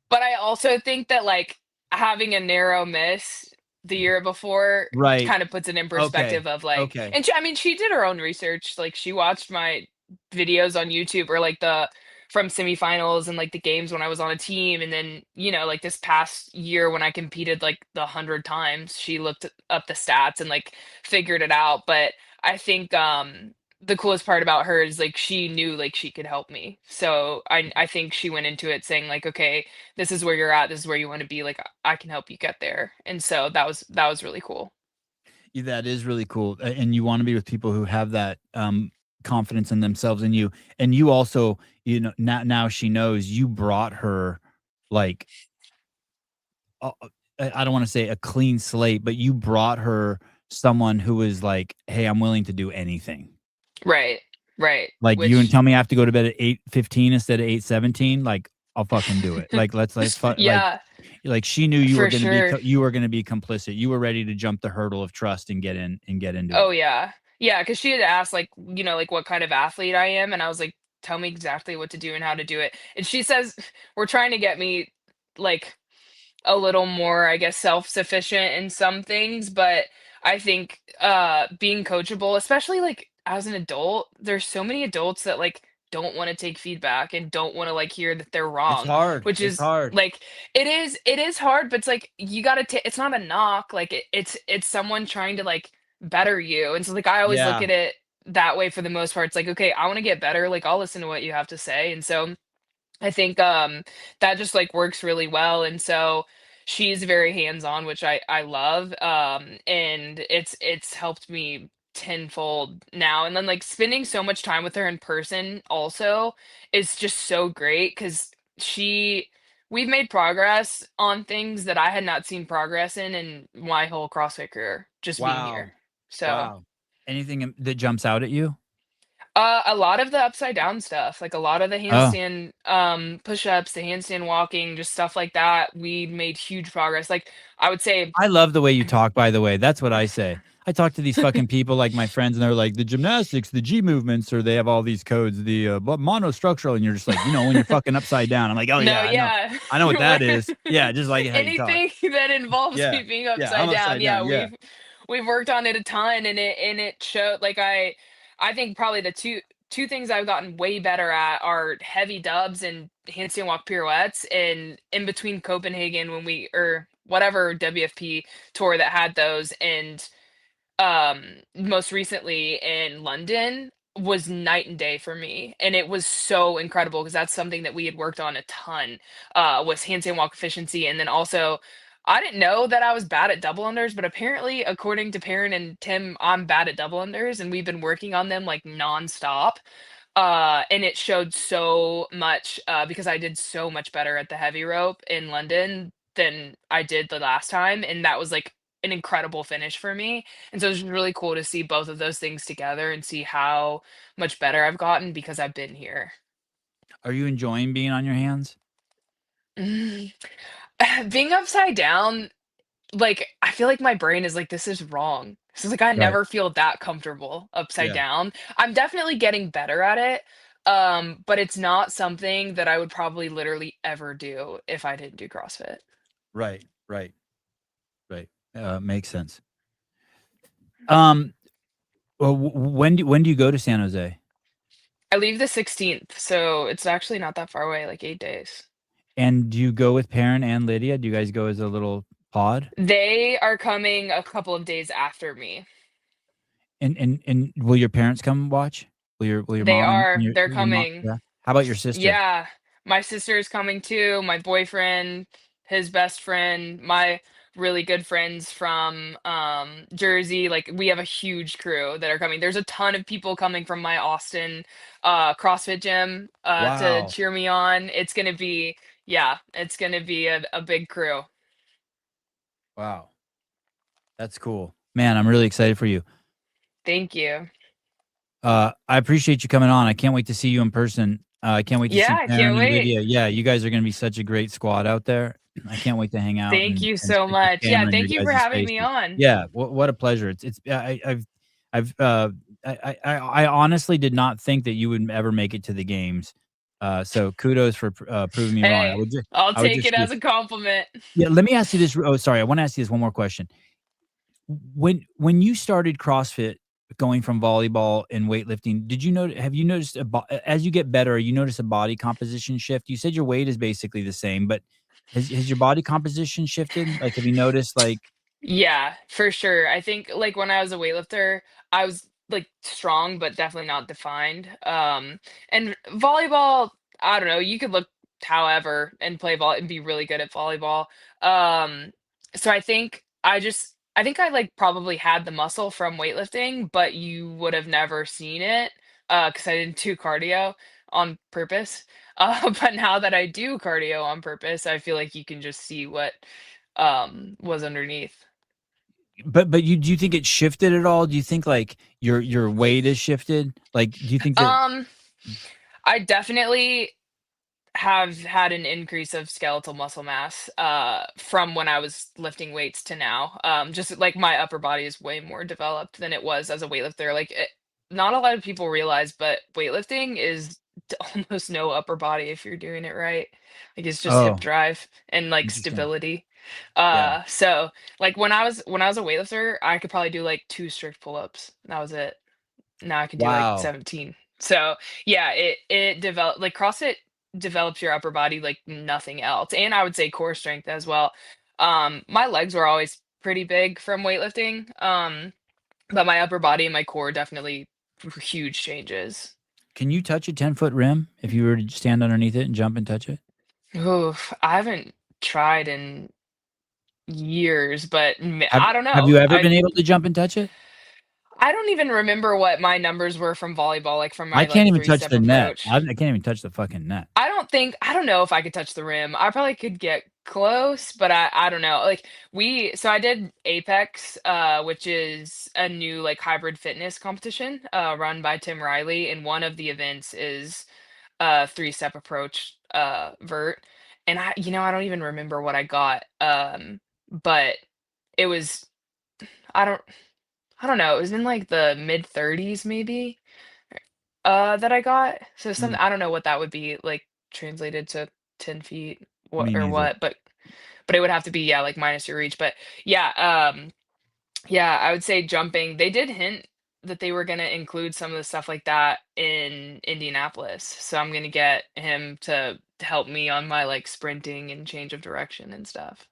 [SPEAKER 2] But I also think that, like, having a narrow miss the year before
[SPEAKER 1] Right.
[SPEAKER 2] kind of puts it in
[SPEAKER 1] Okay.
[SPEAKER 2] perspective of, like
[SPEAKER 1] Okay.
[SPEAKER 2] and she I mean, she did her own research, like, she watched my videos on YouTube or, like, the from semifinals and, like, the games when I was on a team, and then, like, this past year when I competed, like, the 100 times, she looked up the stats and, like, figured it out, but I think, the coolest part about her is, like, she knew, like, she could help me. So I think she went into it saying, like, "Okay, this is where you're at, this is where you want to be, like I can help you get there." And so that was really cool.
[SPEAKER 1] Yeah, that is really cool. And you want to be with people who have that confidence in themselves and you. And you also, now she knows you brought her like I don't want to say a clean slate, but you brought her someone who was like, hey, I'm willing to do anything.
[SPEAKER 2] Right. Right.
[SPEAKER 1] Like, you and
[SPEAKER 2] Which
[SPEAKER 1] tell me I have to go to bed at 8:15 instead of 8:17, like, I'll fucking do it. Like, let's
[SPEAKER 2] yeah,
[SPEAKER 1] like, she knew you were
[SPEAKER 2] for
[SPEAKER 1] gonna be
[SPEAKER 2] sure.
[SPEAKER 1] complicit. You were ready to jump the hurdle of trust and get into
[SPEAKER 2] Oh
[SPEAKER 1] it.
[SPEAKER 2] yeah. Yeah, because she had asked like, like what kind of athlete I am, and I was like, tell me exactly what to do and how to do it. And she says we're trying to get me like a little more, I guess, self-sufficient in some things, but I think being coachable, especially like as an adult, there's so many adults that like don't want to take feedback and don't want to like hear that they're
[SPEAKER 1] It's
[SPEAKER 2] wrong,
[SPEAKER 1] hard.
[SPEAKER 2] which
[SPEAKER 1] It's
[SPEAKER 2] is
[SPEAKER 1] hard.
[SPEAKER 2] like it is hard, but it's like you got to it's not a knock, like it's someone trying to like better you. And so like I always look
[SPEAKER 1] Yeah.
[SPEAKER 2] at it that way for the most part. It's like, okay, I want to get better, like I'll listen to what you have to say. And so I think, that just, like, works really well, and so she's very hands-on, which I love, and it's helped me tenfold now, and then, like, spending so much time with her in person also is just so great 'cause she we've made progress on things that I had not seen progress in my whole CrossFit career, just being
[SPEAKER 1] Wow.
[SPEAKER 2] here. So
[SPEAKER 1] Wow. Anything that jumps out at you?
[SPEAKER 2] a lot of the upside down stuff, like a lot of the
[SPEAKER 1] Oh,
[SPEAKER 2] handstand push-ups, the handstand walking, just stuff like that. We made huge progress. Like I would say,
[SPEAKER 1] I love the way you talk, by the way. That's what I say. I talk to these fucking people like my friends, and they're like, the gymnastics, the G movements, or they have all these codes, the monostructural, and you're just like, when you're fucking upside down. I'm like, oh
[SPEAKER 2] no,
[SPEAKER 1] yeah, I know.
[SPEAKER 2] yeah,
[SPEAKER 1] I know what that is. Yeah, just like how you talk.
[SPEAKER 2] anything that involves
[SPEAKER 1] Yeah.
[SPEAKER 2] me being
[SPEAKER 1] Yeah, I'm
[SPEAKER 2] upside down,
[SPEAKER 1] upside
[SPEAKER 2] yeah,
[SPEAKER 1] down. Yeah.
[SPEAKER 2] we've worked on it a ton, and it showed. Like I think probably the two things I've gotten way better at are heavy dubs and handstand walk pirouettes. And in between Copenhagen when we or whatever WFP tour that had those and most recently in London was night and day for me, and it was so incredible because that's something that we had worked on a ton, was handstand walk efficiency. And then also I didn't know that I was bad at double unders, but apparently according to Perrin and Tim, I'm bad at double unders, and we've been working on them like nonstop. And it showed so much, because I did so much better at the heavy rope in London than I did the last time, and that was like an incredible finish for me. And so it's really cool to see both of those things together and see how much better I've gotten because I've been here.
[SPEAKER 1] Are you enjoying being on your hands?
[SPEAKER 2] Mm. Being upside down, like, I feel like my brain is like, "This is wrong." So, it's like, I
[SPEAKER 1] Right.
[SPEAKER 2] never feel that comfortable upside
[SPEAKER 1] Yeah.
[SPEAKER 2] down. I'm definitely getting better at it, but it's not something that I would probably literally ever do if I didn't do CrossFit.
[SPEAKER 1] Right. Right. Right. Makes sense. Well, when do you go to San Jose?
[SPEAKER 2] I leave the 16th, so it's actually not that far away, like 8 days.
[SPEAKER 1] And do you go with Perrin and Lydia? Do you guys go as a little pod?
[SPEAKER 2] They are coming a couple of days after me.
[SPEAKER 1] And will your parents come watch? Will your
[SPEAKER 2] They
[SPEAKER 1] mom and
[SPEAKER 2] are. They're
[SPEAKER 1] your mom?
[SPEAKER 2] coming.
[SPEAKER 1] Yeah. How about your sister?
[SPEAKER 2] Yeah. My sister is coming too, my boyfriend, his best friend, my really good friends from Jersey. Like we have a huge crew that are coming. There's a ton of people coming from my Austin CrossFit gym to
[SPEAKER 1] Wow.
[SPEAKER 2] cheer me on. It's gonna be yeah, it's gonna be a big crew.
[SPEAKER 1] Wow. That's cool. Man, I'm really excited for you.
[SPEAKER 2] Thank you.
[SPEAKER 1] I appreciate you coming on. I can't wait to see you in person. I can't wait to see
[SPEAKER 2] Yeah, I
[SPEAKER 1] Perrin
[SPEAKER 2] can't
[SPEAKER 1] and
[SPEAKER 2] wait.
[SPEAKER 1] Lydia. Yeah, you guys are going to be such a great squad out there. I can't wait to hang out
[SPEAKER 2] Thank you
[SPEAKER 1] and
[SPEAKER 2] so
[SPEAKER 1] stick the
[SPEAKER 2] much. Yeah,
[SPEAKER 1] camera in your
[SPEAKER 2] thank you for
[SPEAKER 1] guys'
[SPEAKER 2] having me
[SPEAKER 1] faces.
[SPEAKER 2] on.
[SPEAKER 1] Yeah, what a pleasure. It's I've I honestly did not think that you would ever make it to the games. So kudos for proving me wrong.
[SPEAKER 2] Hey, I'll
[SPEAKER 1] I would
[SPEAKER 2] take
[SPEAKER 1] just
[SPEAKER 2] it as a compliment.
[SPEAKER 1] yeah. Let me ask you this. Oh, sorry. I want to ask you this one more question. When you started CrossFit, going from volleyball and weightlifting, did you know? Have you noticed as you get better, you notice a body composition shift? You said your weight is basically the same, but has your body composition shifted? Like, have you noticed like
[SPEAKER 2] Yeah, for sure. I think like when I was a weightlifter, I was like strong, but definitely not defined. And volleyball, I don't know, you could look however and play vol and be really good at volleyball. Um, so I think I like probably had the muscle from weightlifting, but you would have never seen it because I didn't do cardio on purpose. But now that I do cardio on purpose, I feel like you can just see what was underneath.
[SPEAKER 1] but you do you think it shifted at all? Do you think like your weight is shifted? Like, do you think that
[SPEAKER 2] Um, I definitely have had an increase of skeletal muscle mass from when I was lifting weights to now. Just like my upper body is way more developed than it was as a weightlifter. Not a lot of people realize, but weightlifting is almost no upper body if you're doing it right. Like it's just hip
[SPEAKER 1] oh,
[SPEAKER 2] drive and like
[SPEAKER 1] interesting.
[SPEAKER 2] stability.
[SPEAKER 1] Yeah.
[SPEAKER 2] So like when I was a weightlifter, I could probably do like 2 strict pull-ups. That was it. Now I can do like
[SPEAKER 1] Wow.
[SPEAKER 2] 17. So yeah, it developed like CrossFit develops your upper body like nothing else. And I would say core strength as well. My legs were always pretty big from weightlifting. But my upper body and my core definitely huge changes.
[SPEAKER 1] Can you touch a 10-foot rim if you were to stand underneath it and jump and touch it?
[SPEAKER 2] Oof, I haven't tried in years, but
[SPEAKER 1] Have
[SPEAKER 2] I don't
[SPEAKER 1] have
[SPEAKER 2] know.
[SPEAKER 1] you ever been able to jump and touch it?
[SPEAKER 2] I don't even remember what my numbers were from volleyball, like from
[SPEAKER 1] I
[SPEAKER 2] my
[SPEAKER 1] can't
[SPEAKER 2] like
[SPEAKER 1] even
[SPEAKER 2] three
[SPEAKER 1] touch
[SPEAKER 2] step
[SPEAKER 1] the net.
[SPEAKER 2] approach.
[SPEAKER 1] I can't even touch the fucking net.
[SPEAKER 2] I don't know if I could touch the rim. I probably could get close, but I don't know. So I did Apex, which is a new like hybrid fitness competition, run by Tim Riley, and one of the events is a three-step approach, vert. And I don't even remember what I got. But it was I don't I don't know, it was in like the mid 30s maybe. That I got. So some
[SPEAKER 1] Mm,
[SPEAKER 2] I don't know what that would be, like, translated to 10 feet,
[SPEAKER 1] me neither.
[SPEAKER 2] but it would have to be, yeah, like, minus your reach, but yeah, yeah, I would say jumping they did hint that they were gonna include some of the stuff like that in Indianapolis, so I'm gonna get him to help me on my, like, sprinting and change of direction and stuff.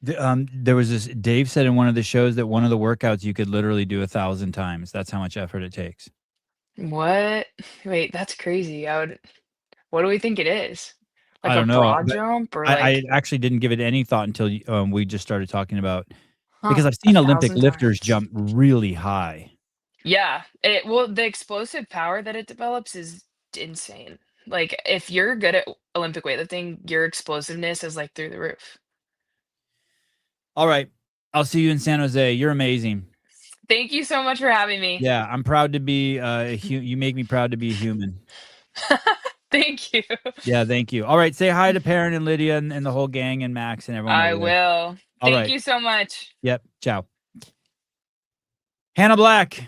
[SPEAKER 1] There was this Dave said in one of the shows that one of the workouts you could literally do 1,000 times. That's how much effort it takes.
[SPEAKER 2] What? Wait, that's crazy. What do we think it is?
[SPEAKER 1] I
[SPEAKER 2] Like a
[SPEAKER 1] don't know,
[SPEAKER 2] broad
[SPEAKER 1] but
[SPEAKER 2] jump or
[SPEAKER 1] I
[SPEAKER 2] like
[SPEAKER 1] actually didn't give it any thought until we just started talking about
[SPEAKER 2] huh,
[SPEAKER 1] because I've
[SPEAKER 2] a
[SPEAKER 1] seen Olympic
[SPEAKER 2] thousand
[SPEAKER 1] lifters
[SPEAKER 2] times.
[SPEAKER 1] jump really high.
[SPEAKER 2] Yeah, the explosive power that it develops is insane. Like if you're good at Olympic weightlifting, your explosiveness is like through the roof.
[SPEAKER 1] All right. I'll see you in San Jose. You're amazing.
[SPEAKER 2] Thank you so much for having me.
[SPEAKER 1] Yeah, I'm proud to be you make me proud to be a human.
[SPEAKER 2] Thank you.
[SPEAKER 1] Yeah, thank you. All right, say hi to Perrin and Lydia and the whole gang and Max and everyone
[SPEAKER 2] I
[SPEAKER 1] over there.
[SPEAKER 2] will.
[SPEAKER 1] All
[SPEAKER 2] Thank
[SPEAKER 1] right.
[SPEAKER 2] you so much.
[SPEAKER 1] Yep. Ciao. Hannah Black.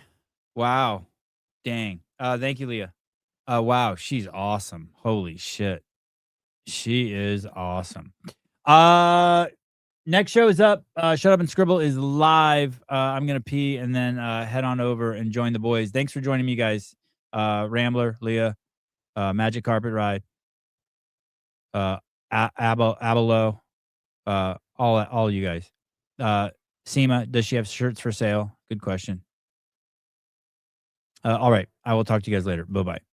[SPEAKER 1] Wow. Dang. Thank you, Leah. Wow, she's awesome. Holy shit. She is awesome. Uh Next show is up. Shut Up and Scribble is live. I'm gonna pee and then head on over and join the boys. Thanks for joining me, guys. Rambler, Leah, Magic Carpet Ride, Abelo, all you guys. Seema, does she have shirts for sale? Good question. All right, I will talk to you guys later. Bye bye.